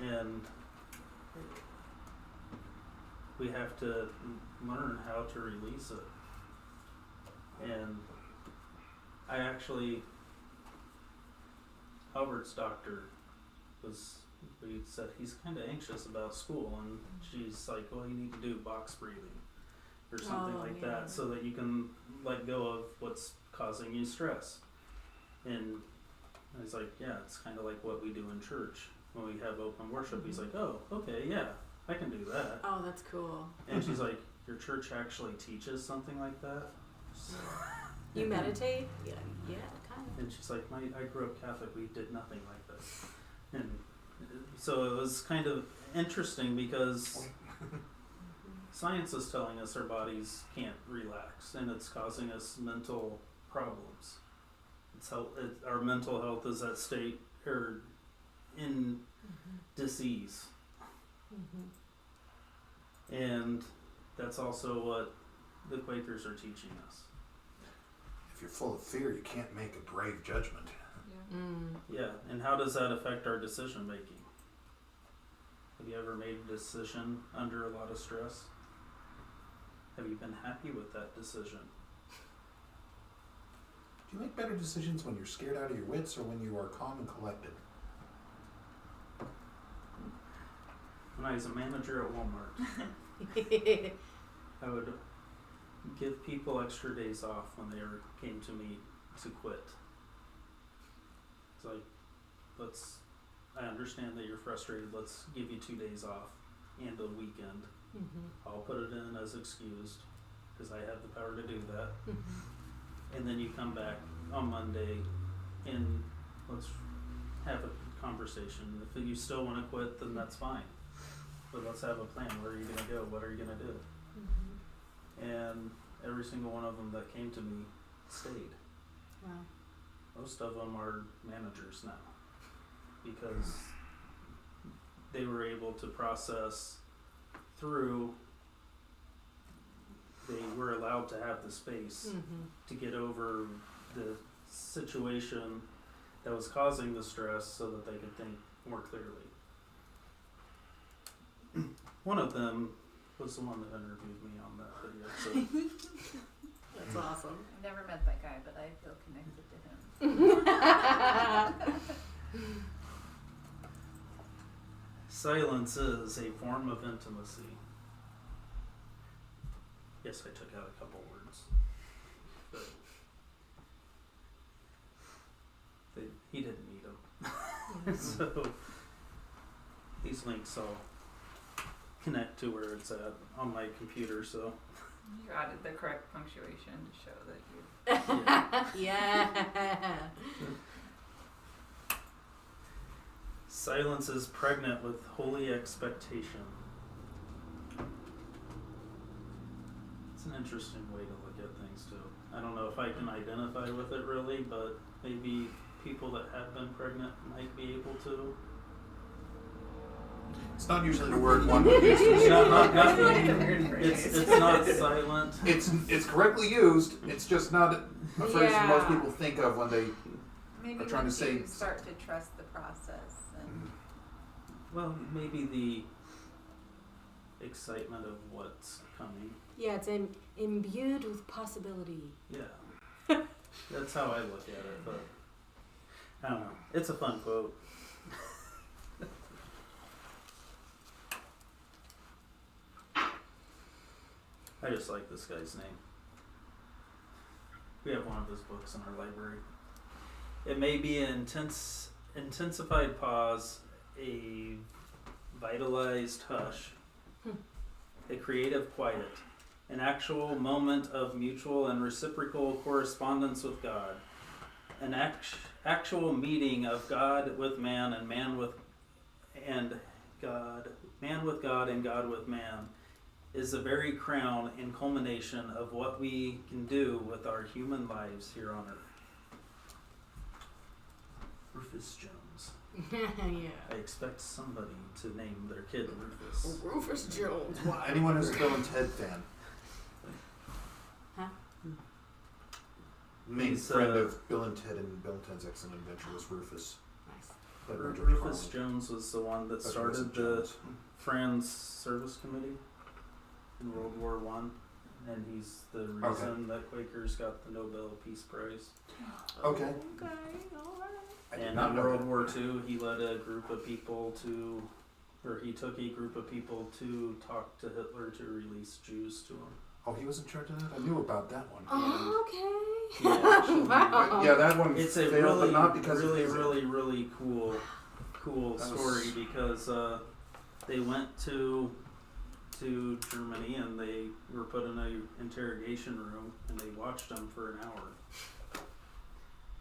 And we have to learn how to release it. And I actually, Albert's doctor we said he's kind of anxious about school, and she's like, well, you need to do box breathing or something like that so that you can let go of what's causing you stress. And I was like, yeah, it's kind of like what we do in church. When we have open worship, he's like, oh, okay, yeah, I can do that. Oh, that's cool. And she's like, your church actually teaches something like that? You meditate? Yeah, kind of. And she's like, I grew up Catholic, we did nothing like this. And so it was kind of interesting because science is telling us our bodies can't relax and it's causing us mental problems. our mental health is at stake or in disease. And that's also what the Quakers are teaching us. If you're full of fear, you can't make a brave judgment. Yeah, and how does that affect our decision making? Have you ever made a decision under a lot of stress? Have you been happy with that decision? Do you make better decisions when you're scared out of your wits or when you are calm and collected? When I was a manager at Walmart, I would give people extra days off when they came to me to quit. It's like, I understand that you're frustrated, let's give you 2 days off and a weekend. I'll put it in as excused, because I have the power to do that. And then you come back on Monday and let's have a conversation. If you still want to quit, then that's fine. But let's have a plan. Where are you going to go? What are you going to do? And every single one of them that came to me stayed. Wow. Most of them are managers now because they were able to process through. They were allowed to have the space to get over the situation that was causing the stress so that they could think more clearly. One of them was the one that interviewed me on that video. So That's awesome. I've never met that guy, but I feel connected to him. silence is a form of intimacy. Yes, I took out a couple words, but he didn't need them. So these links all connect to where it's at on my computer. So You added the correct punctuation to show that you. Yeah. Silence is pregnant with holy expectation. It's an interesting way to look at things too. I don't know if I can identify with it really, but maybe people that have been pregnant might be able to. It's not usually the word one would use. It's not It's not silent. It's correctly used. It's just not a phrase that most Yeah. people think of when they. Maybe I'm trying to once say- you start to trust the process and Well, maybe the excitement of what's coming. Yeah, it's imbued with possibility. Yeah. That's how I look at it, but I don't know. It's a fun quote. I just like this guy's name. We have one of his books in our library. It may be an intensified pause, a vitalized hush, a creative quiet, an actual moment of mutual and reciprocal correspondence with God, an actual meeting of God with man and man with God and God with man, is the very crown and culmination of what we can do with our human lives here on earth. Rufus Jones. Yeah. I expect somebody to name their kid Rufus. Rufus Jones. Why? Anyone who's a Bill and Ted fan. Huh? Main He's, friend of Bill and Ted and Bill and Ted's Excellent Adventure was Rufus. Nice. Played by George Rufus Carlin. Jones was the one that But he started wasn't the Jones. Friends Service Committee in World War I, and he's the reason that Quakers got the Nobel Peace Prize. Okay. Okay, alright. I did And not in know World that. War II, he led a group of people he took a group of people to talk to Hitler to release Jews to him. Oh, he was in charge of that? I knew about that one. Oh, okay. He actually- Wow. Yeah, that one It's a failed, really, but not because really, of his- really cool That story was- because they went to Germany and they were put in a interrogation room and they watched them for an hour.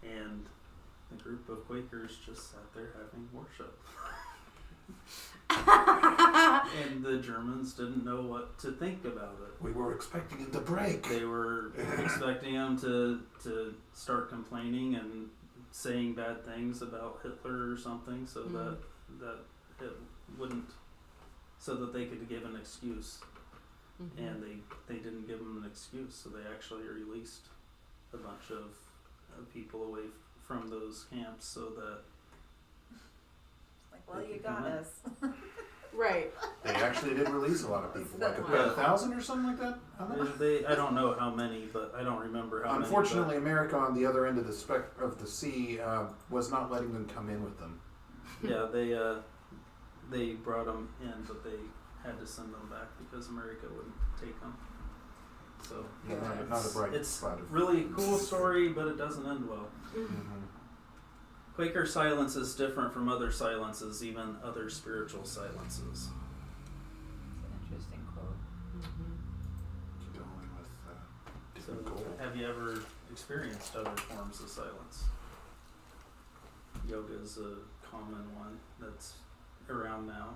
And the group of Quakers just sat there having worship. and the Germans didn't know what to think about it. We were expecting it to break. They were expecting him to start complaining and saying bad things about Hitler or something, so that it wouldn't, so that they could give an excuse. And they didn't give him an excuse, so they actually released a bunch of people away from those camps, so that Like, well, you got us. Right. They actually did release a lot of people, like Wow. 1,000 or something like that. How many? I don't know how many, but I don't remember how Unfortunately, America on the other end of the sea was not letting them come in with them. many. They brought them in, but they had to send them back because America wouldn't take them. So Yeah, not a bright it's spot of. really cool story, but it doesn't end well. Mhm. Quaker silence is different from other silences, even other spiritual silences. It's an interesting quote. Going with So, different goals. have you ever experienced other forms of silence? Yoga is a common one that's around now.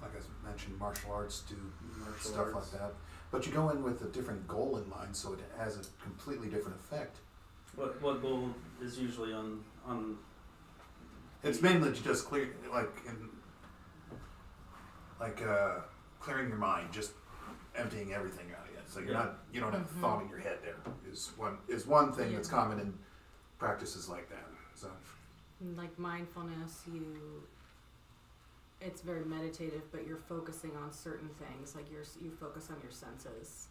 Like I mentioned, martial arts do Martial stuff arts. like that. But you go in with a different goal in mind, so it has a completely different effect. What goal is usually on It's mainly to just clear, clearing your mind, just emptying everything out of you. So you don't have a thought in your head. There is one thing that's common in practices like that. So Like mindfulness, it's very meditative, but you're focusing on certain things. Like you focus on your senses,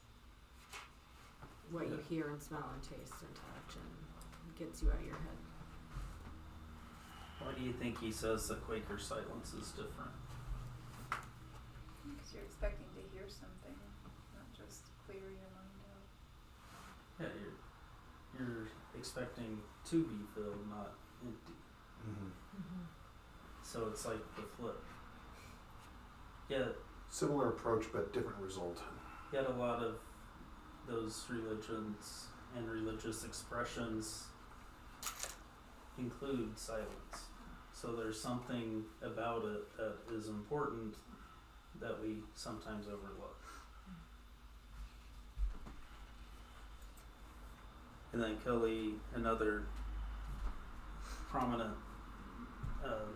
what you hear and smell and taste and touch, and gets you out of your head. why do you think he says the Quaker silence is different? Because you're expecting to hear something, not just clear your mind out. Yeah, you're expecting to be filled, not empty. So it's like the flip. similar approach, but different result. Yet a lot of those religions and religious expressions include silence. So there's something about it that is important that we sometimes overlook. And then Kelly, another prominent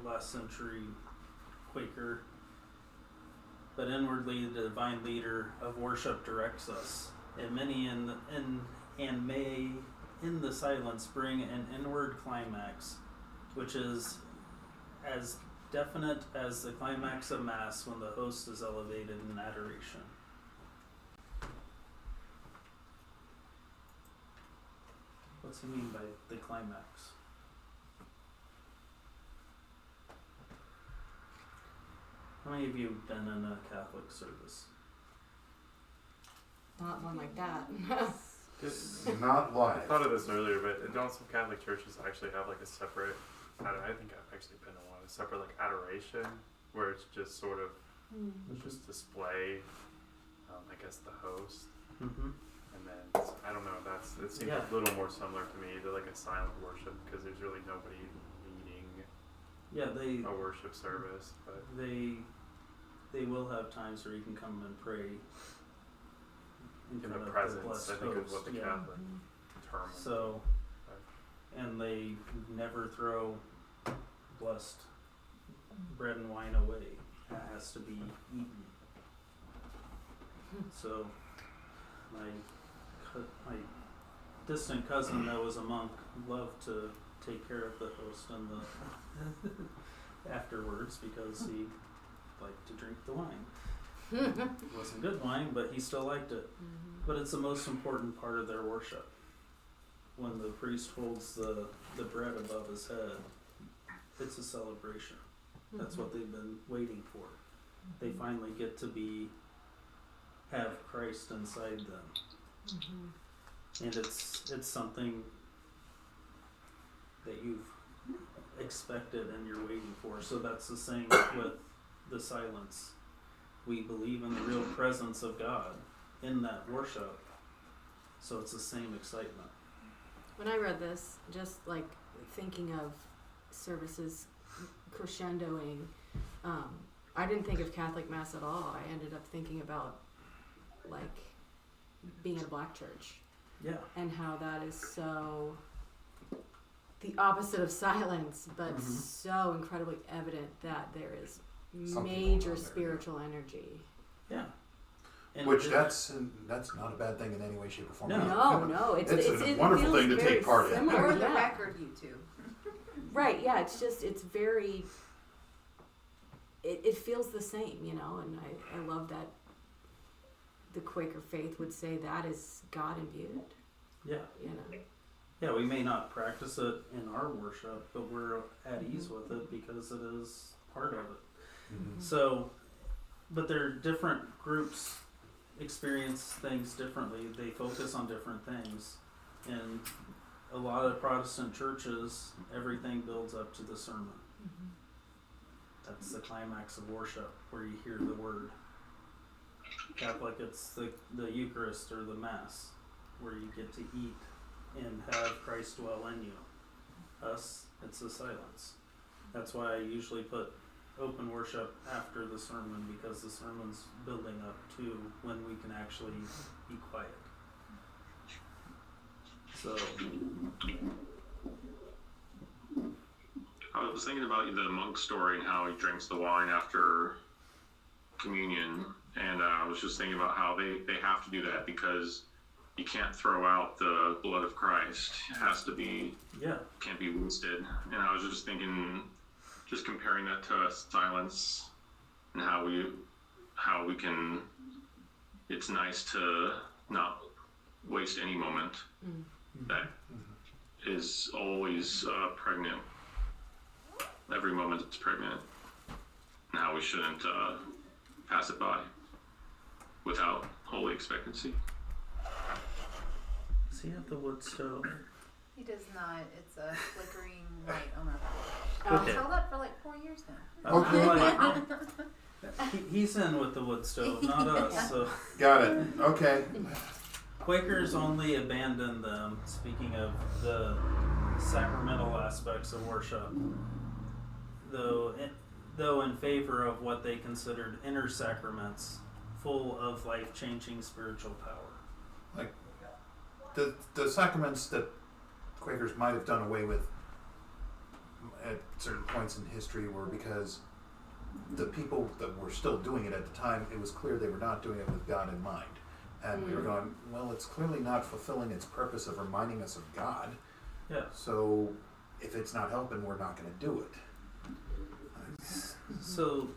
last century Quaker, but inwardly the divine leader of worship directs us, and many may in the silence bring an inward climax, which is as definite as the climax of Mass when the host is elevated in adoration. What's he mean by the climax? How many of you have been in a Catholic service? Not one like that. Not I live. thought of this earlier, but don't some Catholic churches actually have like a separate, I think I've actually been to one, a separate like adoration, where it's just sort of, just display, I guess the host, Mm-hmm. and then, I don't know, it seems Yeah. a little more similar to me to like a silent worship, because there's really nobody leading Yeah, a worship service, but they will have times where you can come and pray in in front the of presence, blessed I think is what host, the yeah. Catholic term would So, and they never throw blessed bread and wine away. It has to be eaten. So, my distant cousin that was a monk loved to take care of the host and the afterwards because he liked to drink the wine. It wasn't good wine, but he still liked it. But it's the most important part of their worship. When the priest holds the bread above his head, it's a celebration. That's what they've been waiting for. They finally get to have Christ inside them. And it's something that you've expected and you're waiting for. So that's the same with the silence. We believe in the real presence of God in that worship. So it's the same excitement. When I read this, just like thinking of services crescendoing, I didn't think of Catholic Mass at all. I ended up thinking about like being in a black church Yeah. and how that is so the opposite of silence, but Mhm. so incredibly evident that there is Something major going on there, spiritual energy. Yeah. And Which it- that's not a bad thing in any way, shape, or form. No. No, It's it a wonderful feels thing to very take part in. similar, For the yeah. record, you two. Right, yeah, it's very, it feels the same, you know, and I love that the Quaker faith would say that is God imbued, Yeah. you know. Yeah, we may not practice it in our worship, but we're at ease with it because it is part of it. Mhm. So, but they're different groups experience things differently. They focus on different things. And a lot of Protestant churches, everything builds up to the sermon. That's the climax of worship, where you hear the word. Catholic, it's the Eucharist or the Mass, where you get to eat and have Christ dwell in you. Us, it's the silence. That's why I usually put open worship after the sermon, because the sermon's building up to when we can actually be quiet. So, I was thinking about the monk story and how he drinks the wine after communion, and I was just thinking about how they have to do that because you can't throw out the blood of Christ. It has to be, yeah, can't be wasted. And I was just thinking, just comparing that to silence and how we can, it's nice to not waste any moment that is always pregnant. Every moment it's pregnant. And how we shouldn't pass it by without holy expectancy. is he at the wood stove? He does not. It's a flickering light on our Oh, Okay. It's held up for like 4 years now. Okay. He's in with the wood stove, not us. So Got it. Okay. Quakers only abandon them, speaking of the sacramental aspects of worship, though in favor of what they considered inner sacraments, full of life-changing spiritual power. The sacraments that Quakers might have done away with at certain points in history were because the people that were still doing it at the time, it was clear they were not doing it with God in mind. And we were going, well, it's clearly not fulfilling its purpose of reminding us of God. Yeah. So if it's not helping, we're not going to do it. So,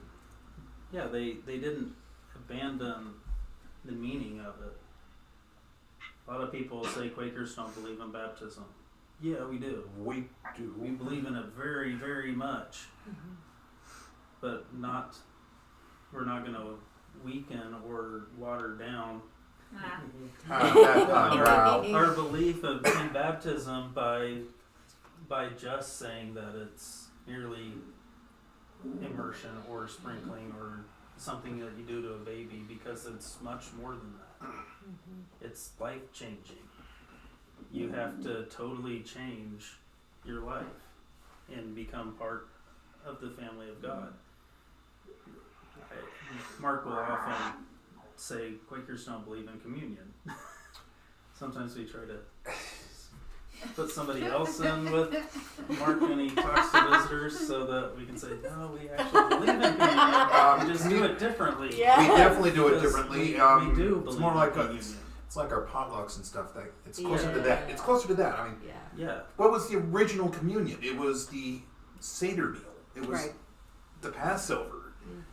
yeah, they didn't abandon the meaning of it. A lot of people say Quakers don't believe in baptism. Yeah, we do. We do. We believe in it very, very much. But we're not going to weaken or water down Wow. our belief in baptism by just saying that it's merely immersion or sprinkling or something that you do to a baby, because it's much more than that. It's life changing. You have to totally change your life and become part of the family of God. Mark will often say Quakers don't believe in communion. Sometimes we try to put somebody else in with Mark when he talks to visitors so that we can say, no, we actually believe in communion. We just do it differently. Yeah. We definitely do it Because differently. We do believe it's more in like communion. it's like our potlucks and stuff. That it's closer to Yeah. that. It's closer to that. I mean, Yeah. Yeah. what was the original communion? It was the Seder meal. It was Right. the Passover.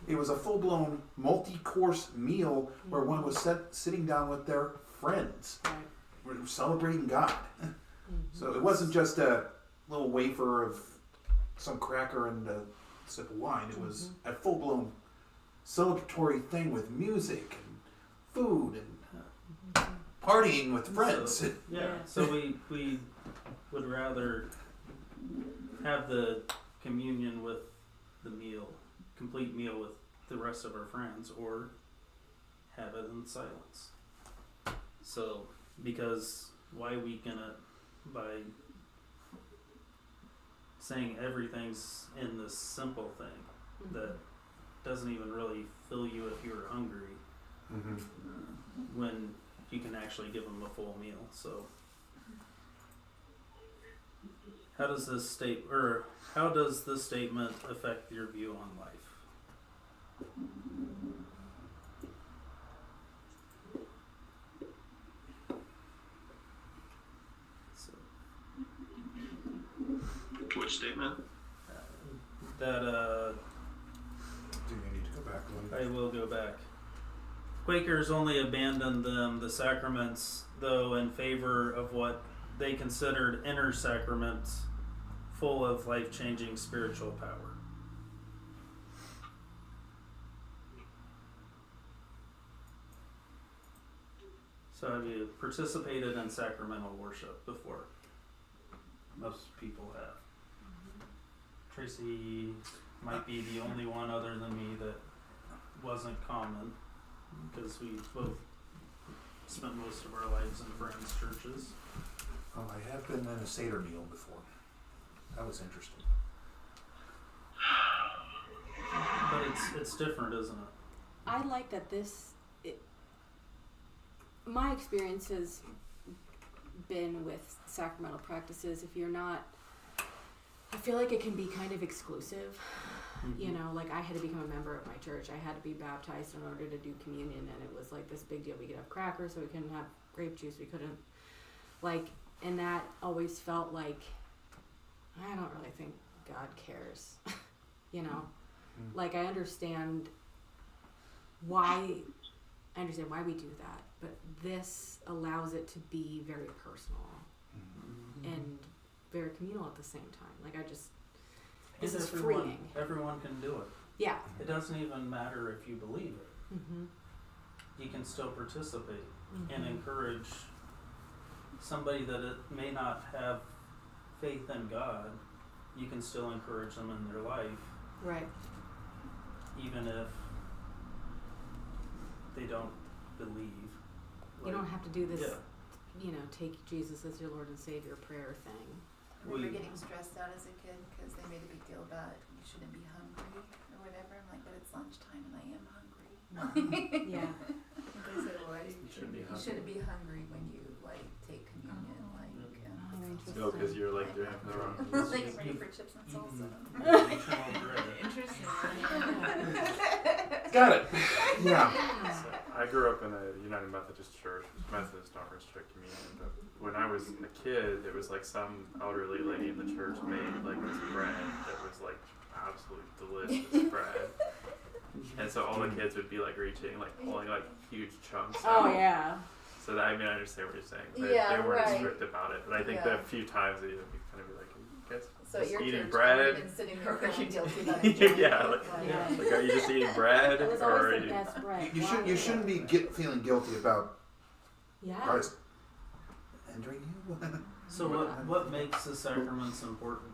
It was a full-blown multi-course meal where one was sitting down with their friends. Right. We're celebrating God. So it wasn't just a little wafer of some cracker and a sip of wine. It was a full-blown celebratory thing with music and food and partying with friends. So, yeah. So we would rather have the communion with the meal, complete meal with the rest of our friends, or have it in silence. So, because why weaken it by saying everything's in this simple thing that doesn't even really fill you if you're hungry, when you can actually give them a full meal. So how does this statement affect your view on life? So, Which statement? that Do you need to go back a little bit? I will go back. Quakers only abandoned the sacraments, though, in favor of what they considered inner sacraments full of life-changing spiritual power. So have you participated in sacramental worship before? Most people have. Tracy might be the only one other than me that wasn't common, because we both spent most of our lives in Friends churches. Oh, I have been in a Seder meal before. That was interesting. But it's different, isn't it? I like that my experience has been with sacramental practices. If you're not, I feel like it can be kind of exclusive. You know, like I had to become a member of my church. I had to be baptized in order to do communion, and it was like this big deal. We could have crackers, so we couldn't have grape juice. We couldn't, and that always felt like, I don't really think God cares. You know, like I understand why we do that, but this allows it to be very personal and very communal at the same time. Like this is freeing. Everyone can do it. Yeah. It doesn't even matter if you believe it. You can still participate and encourage somebody that it may not have faith in God. You can still encourage them in their life, Right. even if they don't believe. You don't have to do this, Yeah. take Jesus as your Lord and Savior prayer thing. I remember getting stressed out as a kid because they made a big deal about you shouldn't be hungry or whatever. I'm like, but it's lunchtime and I am hungry. Yeah. They said, well, you shouldn't be hungry when you take communion, Oh, because you're like doing it for the wrong reasons. like ready for chips and salsa. Interesting. Got it. Yeah. So I grew up in a United Methodist church. Methodists don't restrict communion, but when I was a kid, it was like some elderly lady in the church made like this bread that was like absolutely delicious bread. And so all the kids would be like reaching, like pulling like huge chunks out. Oh yeah. So that, I mean, I understand what you're saying. Yeah, they weren't right. strict about it, but I think that a few times it would be kind of be like, you guys So just your eating church bread? been sitting there feeling guilty about enjoying Yeah, it. like, are you just eating bread, It was or are always the you? best bread. You shouldn't be feeling guilty about Yeah. Christ entering you. So what makes the sacraments important?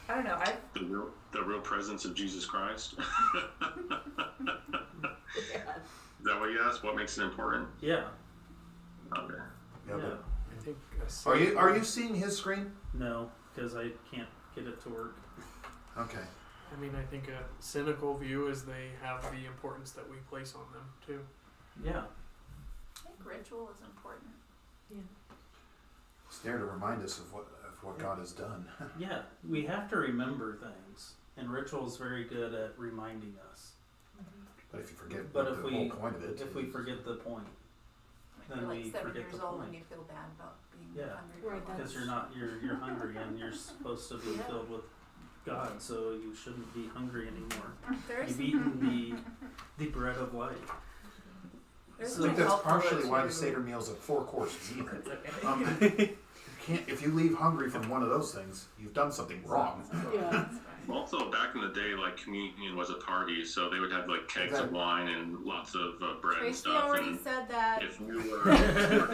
I don't know. The real presence of Jesus Christ. Is that what you asked? What makes it important? Yeah. Okay. Yeah, Yeah. I think Are you seeing his screen? No, because I can't get it to work. Okay. I mean, I think a cynical view is they have the importance that we place on them too. Yeah. I think ritual is important. It's there to remind us of what God has done. Yeah. We have to remember things, and ritual is very good at reminding us. But if you forget But the if whole point of it, If we forget the point, Like then you're we like 7 forget years the old point. and you feel bad about being Yeah. hungry. for Right, lunch. Because you're hungry and you're supposed to be Yeah. filled with God, so you shouldn't be hungry anymore. There's You've eaten the bread of life. There's I So think that's helpful partially why the too. Seder meal's a 4-course meal. If you leave hungry from one of those things, you've done something wrong. Yeah. Also, back in the day, like communion was a party, so they would have like kegs of wine and lots of bread and Tracy stuff. already And said that. if you were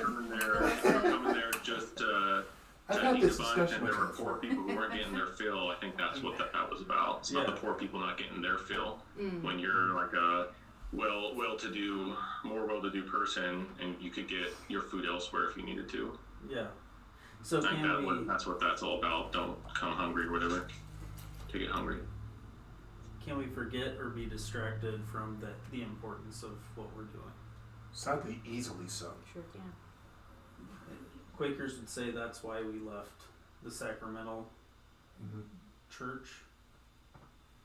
coming there just to I've had eat this a bunch, discussion and there with were you poor before. people who weren't getting their fill, I think that's what that was about. It's not Yeah. the poor people not getting their fill. When you're like a more well-to-do person, and you could get your food elsewhere if you needed to. Yeah. So I think can we? that's what that's all about. Don't come hungry or whatever to get hungry. can we forget or be distracted from the importance of what we're doing? Sadly, easily so. Sure can. Quakers would say that's why we left the Sacramental Mm-hmm. church,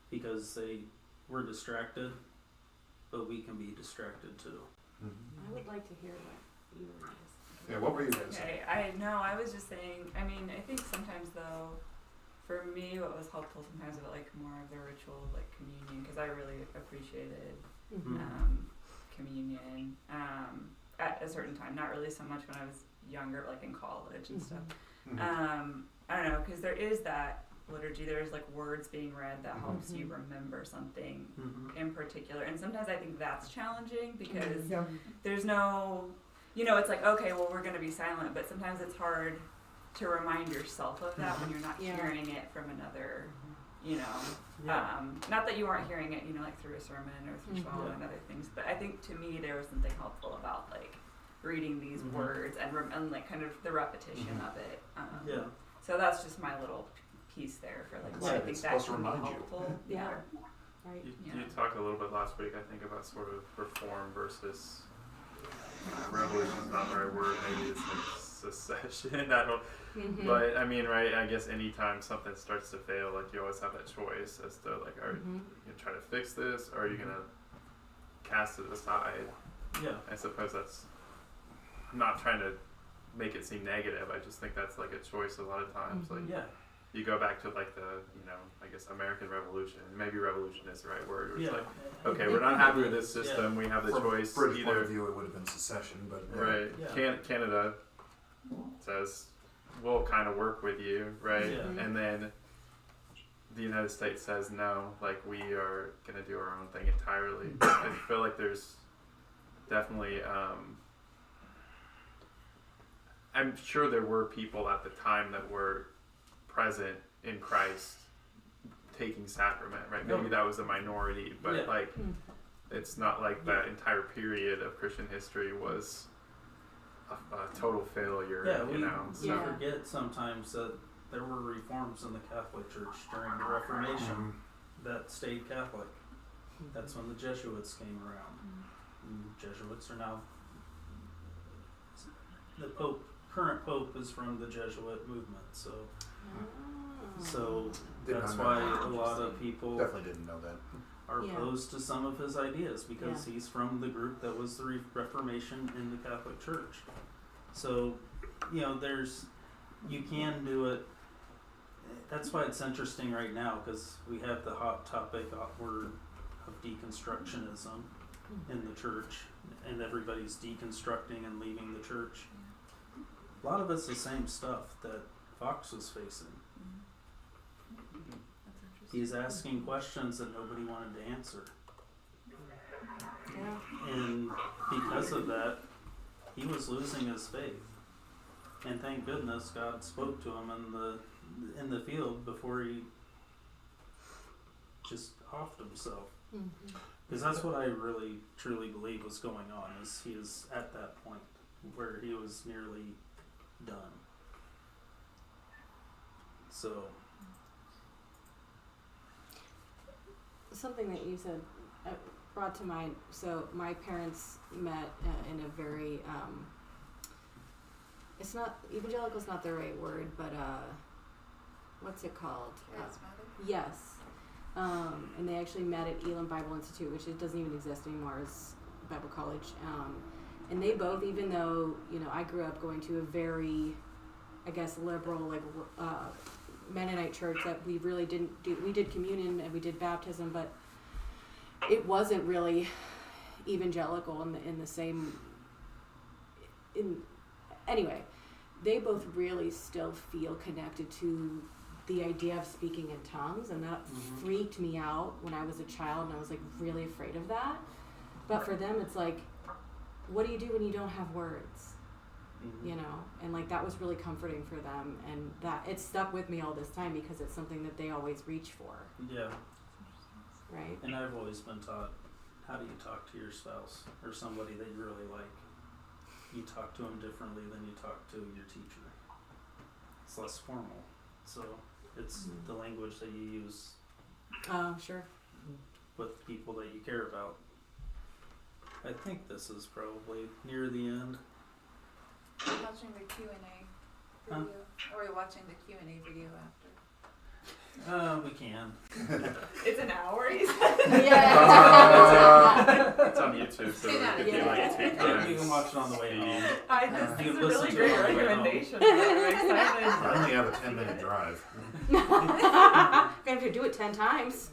because they were distracted, but we can be distracted too. Mm-hmm. I would like to hear what you guys. Yeah, what were you going to say? Okay, I was just saying, I mean, I think sometimes though, for me, what was helpful sometimes about like more of the ritual, like communion, because I really appreciated Mhm. communion at a certain time. Not really so much when I was younger, like in college and stuff. Mm-hmm. I don't know, because there is that liturgy. There's like words being read that helps you Mhm. remember something Mhm. in particular, and sometimes I think that's challenging because Yeah. there's no, it's like, okay, well, we're going to be silent, but sometimes it's hard to remind yourself of that when you're not Yeah. hearing it from another, Yeah. not that you aren't hearing it, like through a sermon or through Mhm. song Yeah. and other things, but I think to me there was something helpful about like reading these Mhm. words and like kind of the repetition Mhm. of it. Yeah. So that's just my little piece there for like Yeah, why I think it's that supposed to can be remind you. helpful. Yeah. Right. You Yeah. talked a little bit last week, I think, about sort of reform versus revolution is not the right word. Maybe it's like secession. I don't. Mm-hmm. But I mean, right? I guess anytime something starts to fail, like you always have that choice as to like, are Mm-hmm. you gonna try to fix this, or are you gonna cast it aside? Yeah. I suppose that's. I'm not trying to make it seem negative. I just think that's like a choice a lot of times. Mhm. Like Yeah. you go back to like the, I guess American Revolution. Maybe revolution is the right word. Where it's Yeah. like, okay, we're not happy with this system. We have the From choice British point either. of view, it would have been secession, but Right. Yeah. Canada says we'll kind of work with you, right? Yeah. And then the United States says no, like we are gonna do our own thing entirely. I feel like there's definitely. I'm sure there were people at the time that were present in Christ taking sacrament, right? Maybe No. that was a minority, but Yeah. like Mm. it's not like that entire period of Christian history was a total failure, Yeah, we So Yeah. forget sometimes that there were reforms in the Catholic Church during the Reformation that stayed Catholic. That's when the Jesuits came around. And Jesuits are now the current Pope is from the Jesuit movement, so Did that's not know why that. a lot of people Definitely didn't know that. are Yeah. opposed to some of his ideas because Yeah. he's from the group that was the Reformation in the Catholic Church. So, you can do it. That's why it's interesting right now because we have the hot topic word of deconstructionism in the church, and everybody's deconstructing and leaving the church. A lot of it's the same stuff that Fox was facing. That's interesting. He's asking questions that nobody wanted to answer. Yeah. And because of that, he was losing his faith. And thank goodness God spoke to him in the field before he just offed himself. Mm-hmm. Because that's what I really truly believe was going on. Is he is at that point where he was nearly done. So Something that you said brought to mind. So my parents met in a very it's not evangelical's not the right word, but what's it called? Charismatic. Yes. And they actually met at Elam Bible Institute, which it doesn't even exist anymore as Bible college. And they both, even though I grew up going to a very, I guess, liberal Mennonite church that we really didn't do. We did communion and we did baptism, but it wasn't really evangelical in the same. Anyway, they both really still feel connected to the idea of speaking in tongues, and that freaked me out when I was a child, and I was like really afraid of that. But for them, it's like, what do you do when you don't have words? And like that was really comforting for them, and that it stuck with me all this time because it's something that they always reach for, yeah. right? And I've always been taught, how do you talk to your spouse or somebody that you really like? You talk to them differently than you talk to your teacher. It's less formal. So it's the language that you use. Oh, sure. with people that you care about. I think this is probably near the end. Are you watching the Q&A video? Or are you watching the Q&A video after? We can. It's an hour, he said. It's on YouTube, so Yeah. it could be like Yeah, 10 you times. can watch it on the way home. This You is a can listen really to great it on the way home. recommendation. I'm excited. I only have a 10-minute drive. Gonna have to do it 10 times.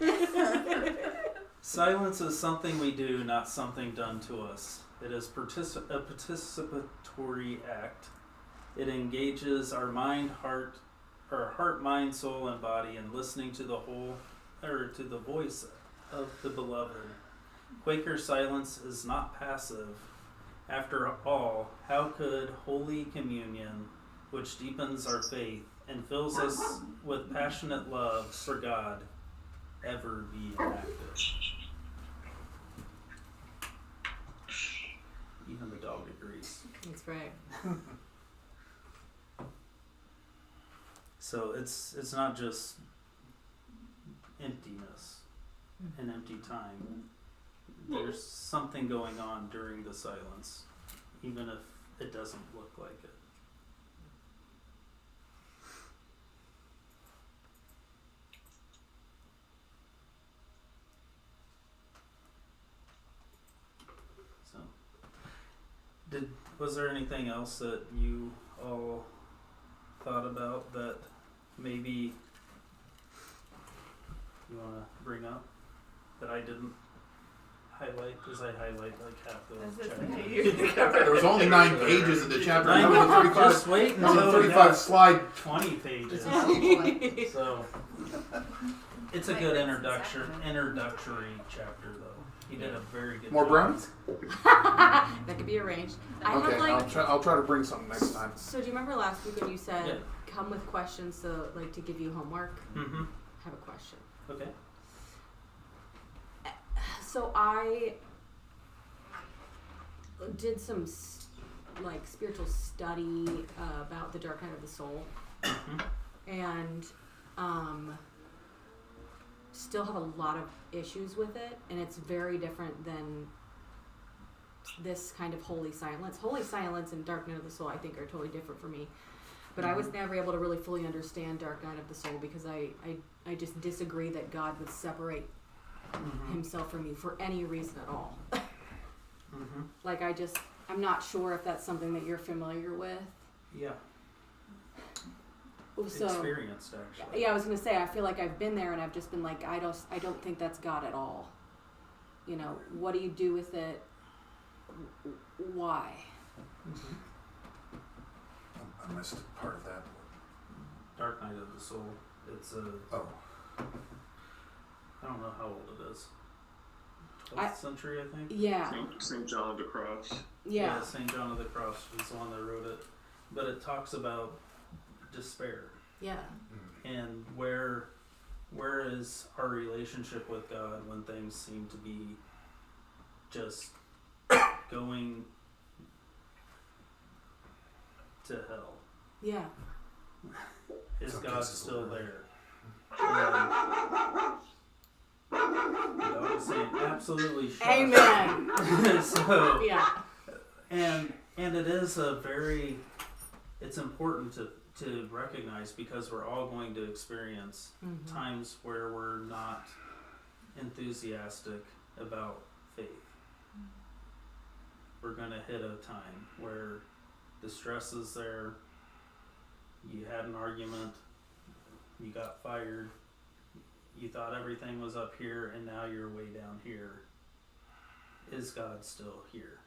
Silence is something we do, not something done to us. It is a participatory act. It engages our heart, mind, soul, and body in listening to the voice of the beloved. Quaker silence is not passive. After all, how could Holy Communion, which deepens our faith and fills us with passionate love for God, ever be inactive? Even the dog agrees. That's right. So it's not just emptiness and empty time. There's something going on during the silence, even if it doesn't look like it. So, was there anything else that you all thought about that maybe you want to bring up that I didn't highlight? Because I highlight like half the chapter. There was only 9 pages in the chapter. Nine- Number 35. Just wait Number until we 35 have slide. 20 pages. So it's a Like good this introductory chapter though. He did a very good More job. brownies? That could be arranged. I Okay, have like. I'll try to bring something next time. So do you remember last week when you said Yeah. come with questions so like to give you homework? Mm-hmm. I have a question. Okay. So I did some like spiritual study about the dark night of the soul, and still have a lot of issues with it, and it's very different than this kind of holy silence. Holy silence and dark night of the soul, I think, are totally different for me. But I was never able to really fully understand dark night of the soul because I just disagree that God would separate himself from you for any reason at all. Like I'm not sure if that's something that you're familiar with. Yeah. So Experienced actually. yeah, I was gonna say I feel like I've been there and I've just been like I don't think that's God at all. You know, what do you do with it? Why? I missed part of that. Dark Night of the Soul. It's a Oh. I don't know how old it is. 12th century, I think. Yeah. St. John of the Cross. Yeah. St. John of the Cross was the one that wrote it. But it talks about despair Yeah. and where is our relationship with God when things seem to be just going to hell. Yeah. Is Some God cases still will. there? And the dog is saying absolutely shut. Amen. So Yeah. and it is it's important to recognize because we're all going to experience times where we're not enthusiastic about faith. We're going to hit a time where the stress is there, you had an argument, you got fired, you thought everything was up here and now you're way down here. Is God still here?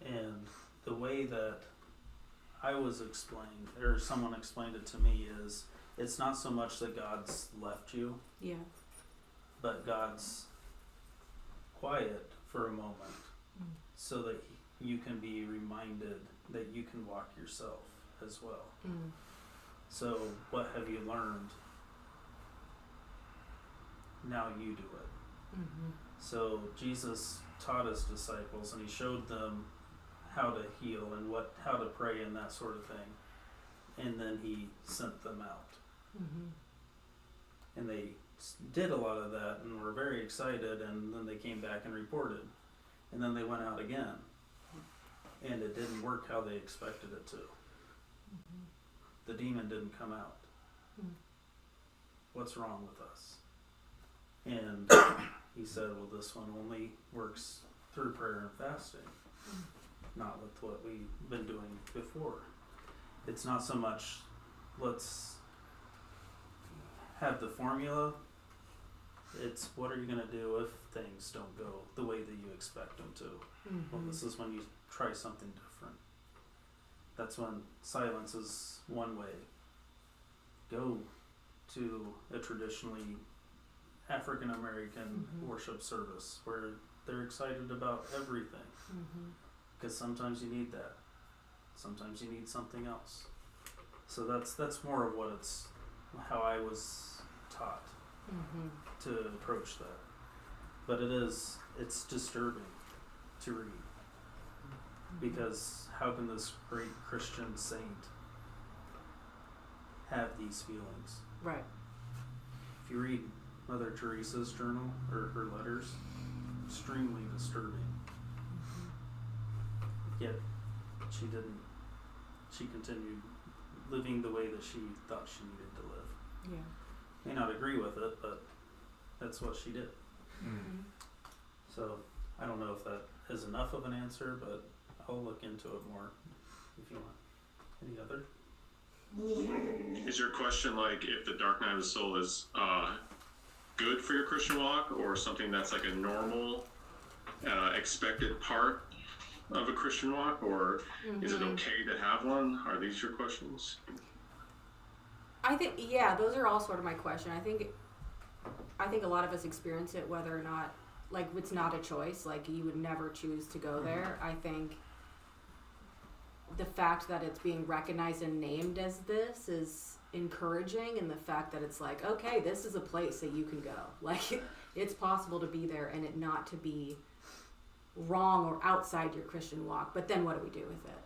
And the way that I was explained, or someone explained it to me, is it's not so much that God's left you, Yeah. but God's quiet for a moment so that you can be reminded that you can walk yourself as well. So what have you learned? Now you do it. So Jesus taught his disciples and he showed them how to heal and how to pray and that sort of thing. And then he sent them out. And they did a lot of that and were very excited, and then they came back and reported, and then they went out again, and it didn't work how they expected it to. The demon didn't come out. What's wrong with us? And he said, well, this one only works through prayer and fasting, not with what we've been doing before. It's not so much let's have the formula, it's what are you going to do if things don't go the way that you expect them to. Well, this is when you try something different. That's when silence is one way. Go to a traditionally African American worship service where they're excited about everything. Because sometimes you need that. Sometimes you need something else. So that's more of what it's how I was taught to approach that. But it's disturbing to read. Because how can this great Christian saint have these feelings? Right. If you read Mother Teresa's journal or her letters, extremely disturbing. Yet she continued living the way that she thought she needed to live. Yeah. May not agree with it, but that's what she did. So I don't know if that is enough of an answer, but I'll look into it more if you want. Any other? Is your question like if the dark night of the soul is good for your Christian walk, or something that's like a normal, expected part of a Christian walk, or is it okay to have one? Are these your questions? I think, yeah, those are all sort of my question. I think a lot of us experience it whether or not, like, it's not a choice. Like, you would never choose to go there. I think the fact that it's being recognized and named as this is encouraging, and the fact that it's like, okay, this is a place that you can go. Like, it's possible to be there and it not to be wrong or outside your Christian walk. But then what do we do with it?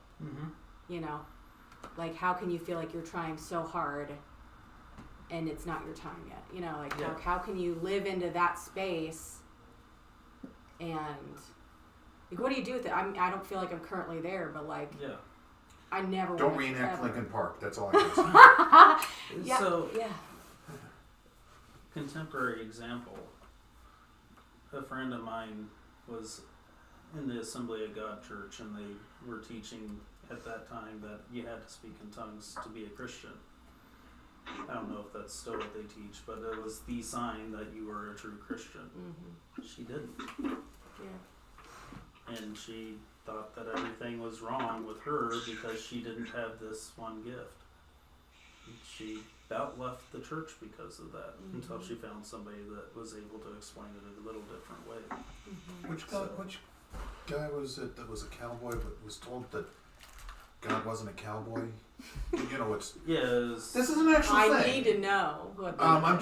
You know? Like, how can you feel like you're trying so hard and it's not your time yet? You know, like, how can you live into that space and, like, what do you do with it? I don't feel like I'm currently there, but, like, I never Don't want to reenact ever. Lincoln Park. That's all I can say. Yeah, So, yeah. contemporary example. A friend of mine was in the Assembly of God church, and they were teaching at that time that you had to speak in tongues to be a Christian. I don't know if that's still what they teach, but it was the sign that you were a true Christian. She didn't. Yeah. And she thought that everything was wrong with her because she didn't have this one gift. And she about left the church because of that until she found somebody that was able to explain it in a little different way. Which guy was it that was a cowboy but was told that God wasn't a cowboy? You know what's... Yes. This is an actual thing. I need to know what I'm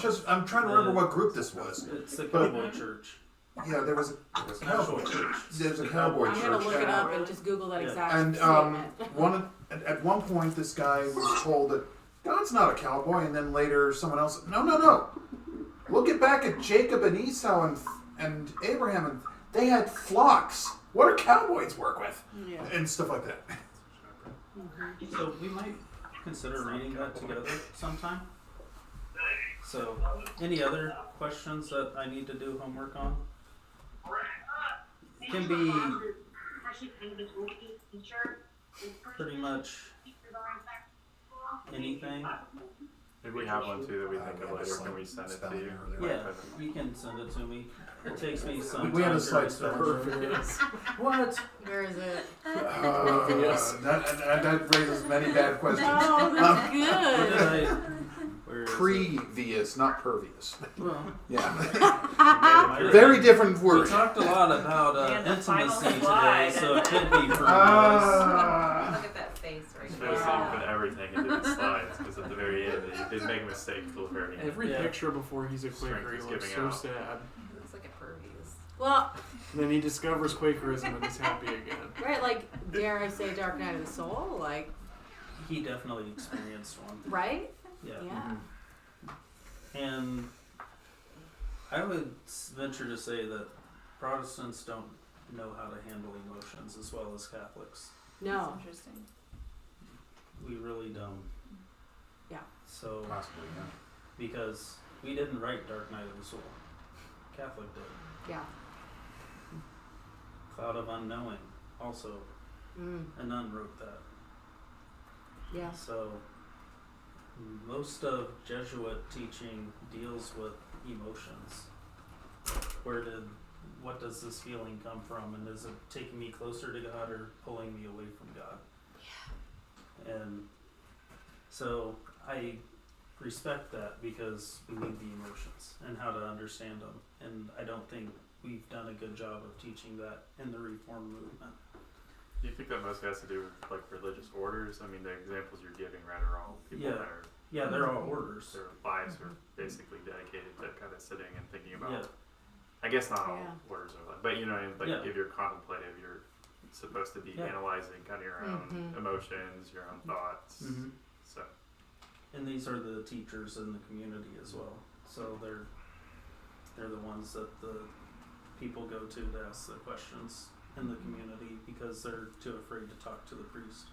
trying to remember what group this was. It's the cowboy church. Yeah, there was a cowboy church. There's a cowboy I'm church. going to look it up and just Google that exact And statement. at one point, this guy was told that God's not a cowboy, and then later someone else, no. Look at back at Jacob and Esau and Abraham, and they had flocks. What do cowboys work with? Yeah. And stuff like that. So we might consider reading that together sometime. So, any other questions that I need to do homework on? It can be pretty much anything. If we have one too that we think of later, can we send it to you? Yeah, you can send it to me. It takes me some We time have a to slight research. Pervious. What? Where is it? Yes. That raises many bad questions. Oh, that's What good. did I? Where is it? Previous, not pervious. Well, Yeah. Very different we word. talked a lot about And the final intimacy today, slide. so it could be for Look at that face right Notice that now. you put everything into the slides because at the very end you did make a mistake till the very end. Every Yeah. picture before he's a Quaker, Strength he is looks giving so out. sad. He looks like a pervious. Well, And then he discovers Quakerism and is happy again. right, like, dare I say Dark Night of the Soul? Like, He definitely experienced one. right? Yeah. Yeah. And I would venture to say that Protestants don't know how to handle emotions as well as Catholics. No. That's interesting. We really don't. Yeah. So, Possibly, yeah. because we didn't write Dark Night of the Soul. Catholic did. Yeah. Cloud of Unknowing, also, a nun wrote that. Yeah. So, most of Jesuit teaching deals with emotions. What does this feeling come from, and is it taking me closer to God or pulling me away from God? Yeah. And so I respect that because we need the emotions and how to understand them. And I don't think we've done a good job of teaching that in the Reform movement. Do you think that mostly has to do with like religious orders? I mean, the examples you're giving, right, are all people that are they're all orders. their lives are basically dedicated to kind of sitting and thinking about. Yeah. I guess not all Yeah. orders are like, but you know, like Yeah. if you're contemplative, you're supposed to be Yeah. analyzing kind of your own emotions, your own thoughts. Mm-hmm. So And these are the teachers in the community as well. So they're the ones that the people go to ask the questions in the community because they're too afraid to talk to the priest.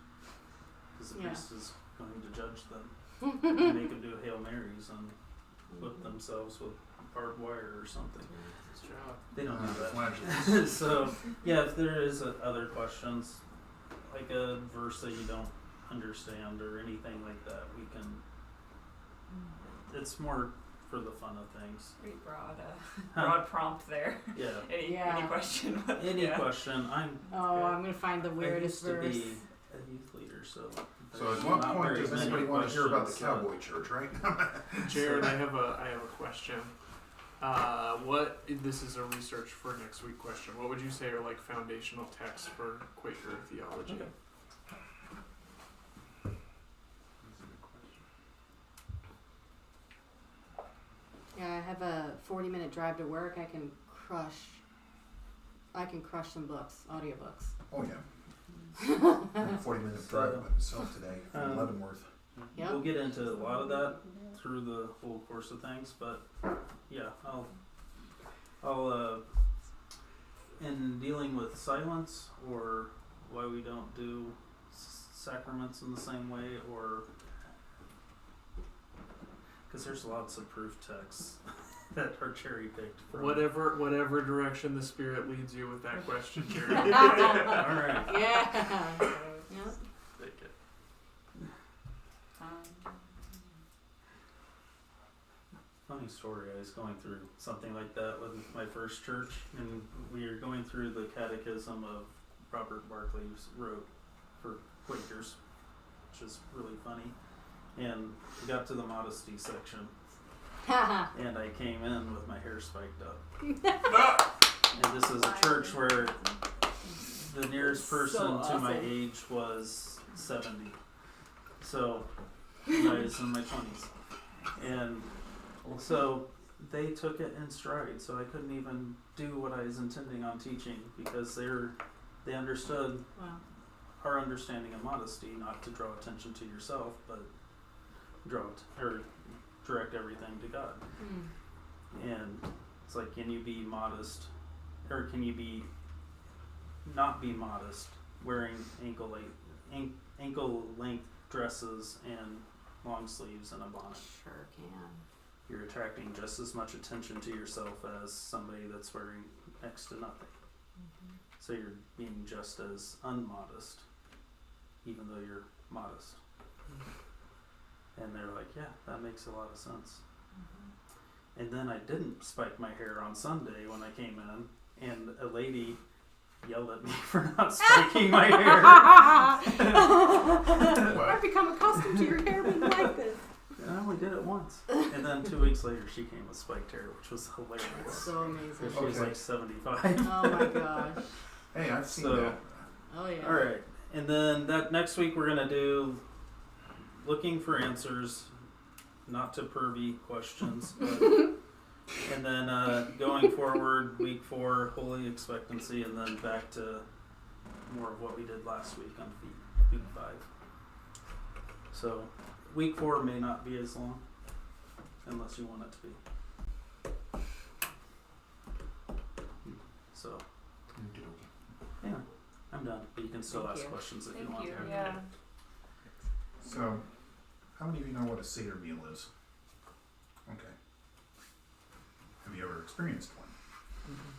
Because the Yeah. priest is going to judge them and make them do Hail Marys and whip themselves with barbed wire or something. Good job. They don't do that. Flashes. So, yeah, if there is other questions, like a verse that you don't understand or anything like that, we can. It's more for the fun of things. Pretty broad, Huh. broad prompt there. Yeah. Any question? Any question? I'm I'm gonna find the I weirdest used to verse. be a youth leader, so. So at there's what not point very does many anybody want to hear about the questions, cowboy church, right? Jared, I have a question. This is a research for next week question. What would you say are like foundational texts for Quaker theology? Okay. that's a good question. Yeah, I have a 40-minute drive to work. I can crush some books, audiobooks. Oh, yeah. 40-minute drive by myself today from Leavenworth. Yep. We'll get into a lot of that through the whole course of things, but yeah, I'll in dealing with silence or why we don't do sacraments in the same way, or because there's lots of proof texts that are cherry picked from Whatever direction the Spirit leads you with that question, Jared. All right. Yeah. Yep. Take it. Funny story, I was going through something like that with my first church, and we were going through the catechism of Robert Barclay's wrote for Quakers, which is really funny, and we got to the modesty section, and I came in with my hair spiked up. And this is a church where the nearest person to my awesome. age was 70. So I was in my 20s. And so they took it in stride. So I couldn't even do what I was intending on teaching because they understood Wow. our understanding of modesty, not to draw attention to yourself, but direct everything to God. And it's like, can you be modest, or can you not be modest wearing ankle length dresses and long sleeves and a bonnet? Sure can. You're attracting just as much attention to yourself as somebody that's wearing next to nothing. So you're being just as unmodest, even though you're modest. And they're like, yeah, that makes a lot of sense. And then I didn't spike my hair on Sunday when I came in, and a lady yelled at me for not spiking my hair. I've become accustomed to your hair being like this. And I only did it once. And then 2 weeks later, she came with spiked hair, which was hilarious. So amazing. She was Okay. like 75. Oh my gosh. Hey, I've seen So- that. Oh yeah. All right, and then that next week we're gonna do looking for answers, not to pervy questions, but, and then going forward, week 4, holy expectancy, and then back to more of what we did last week on week 5. So week 4 may not be as long, unless you want it to be. So Okey-dokey. yeah, I'm done. But you can still Thank ask you. questions if Thank you want. you. Okay. Yeah. So, how many of you know what a Seder meal is? Okay. Have you ever experienced one? Mhm.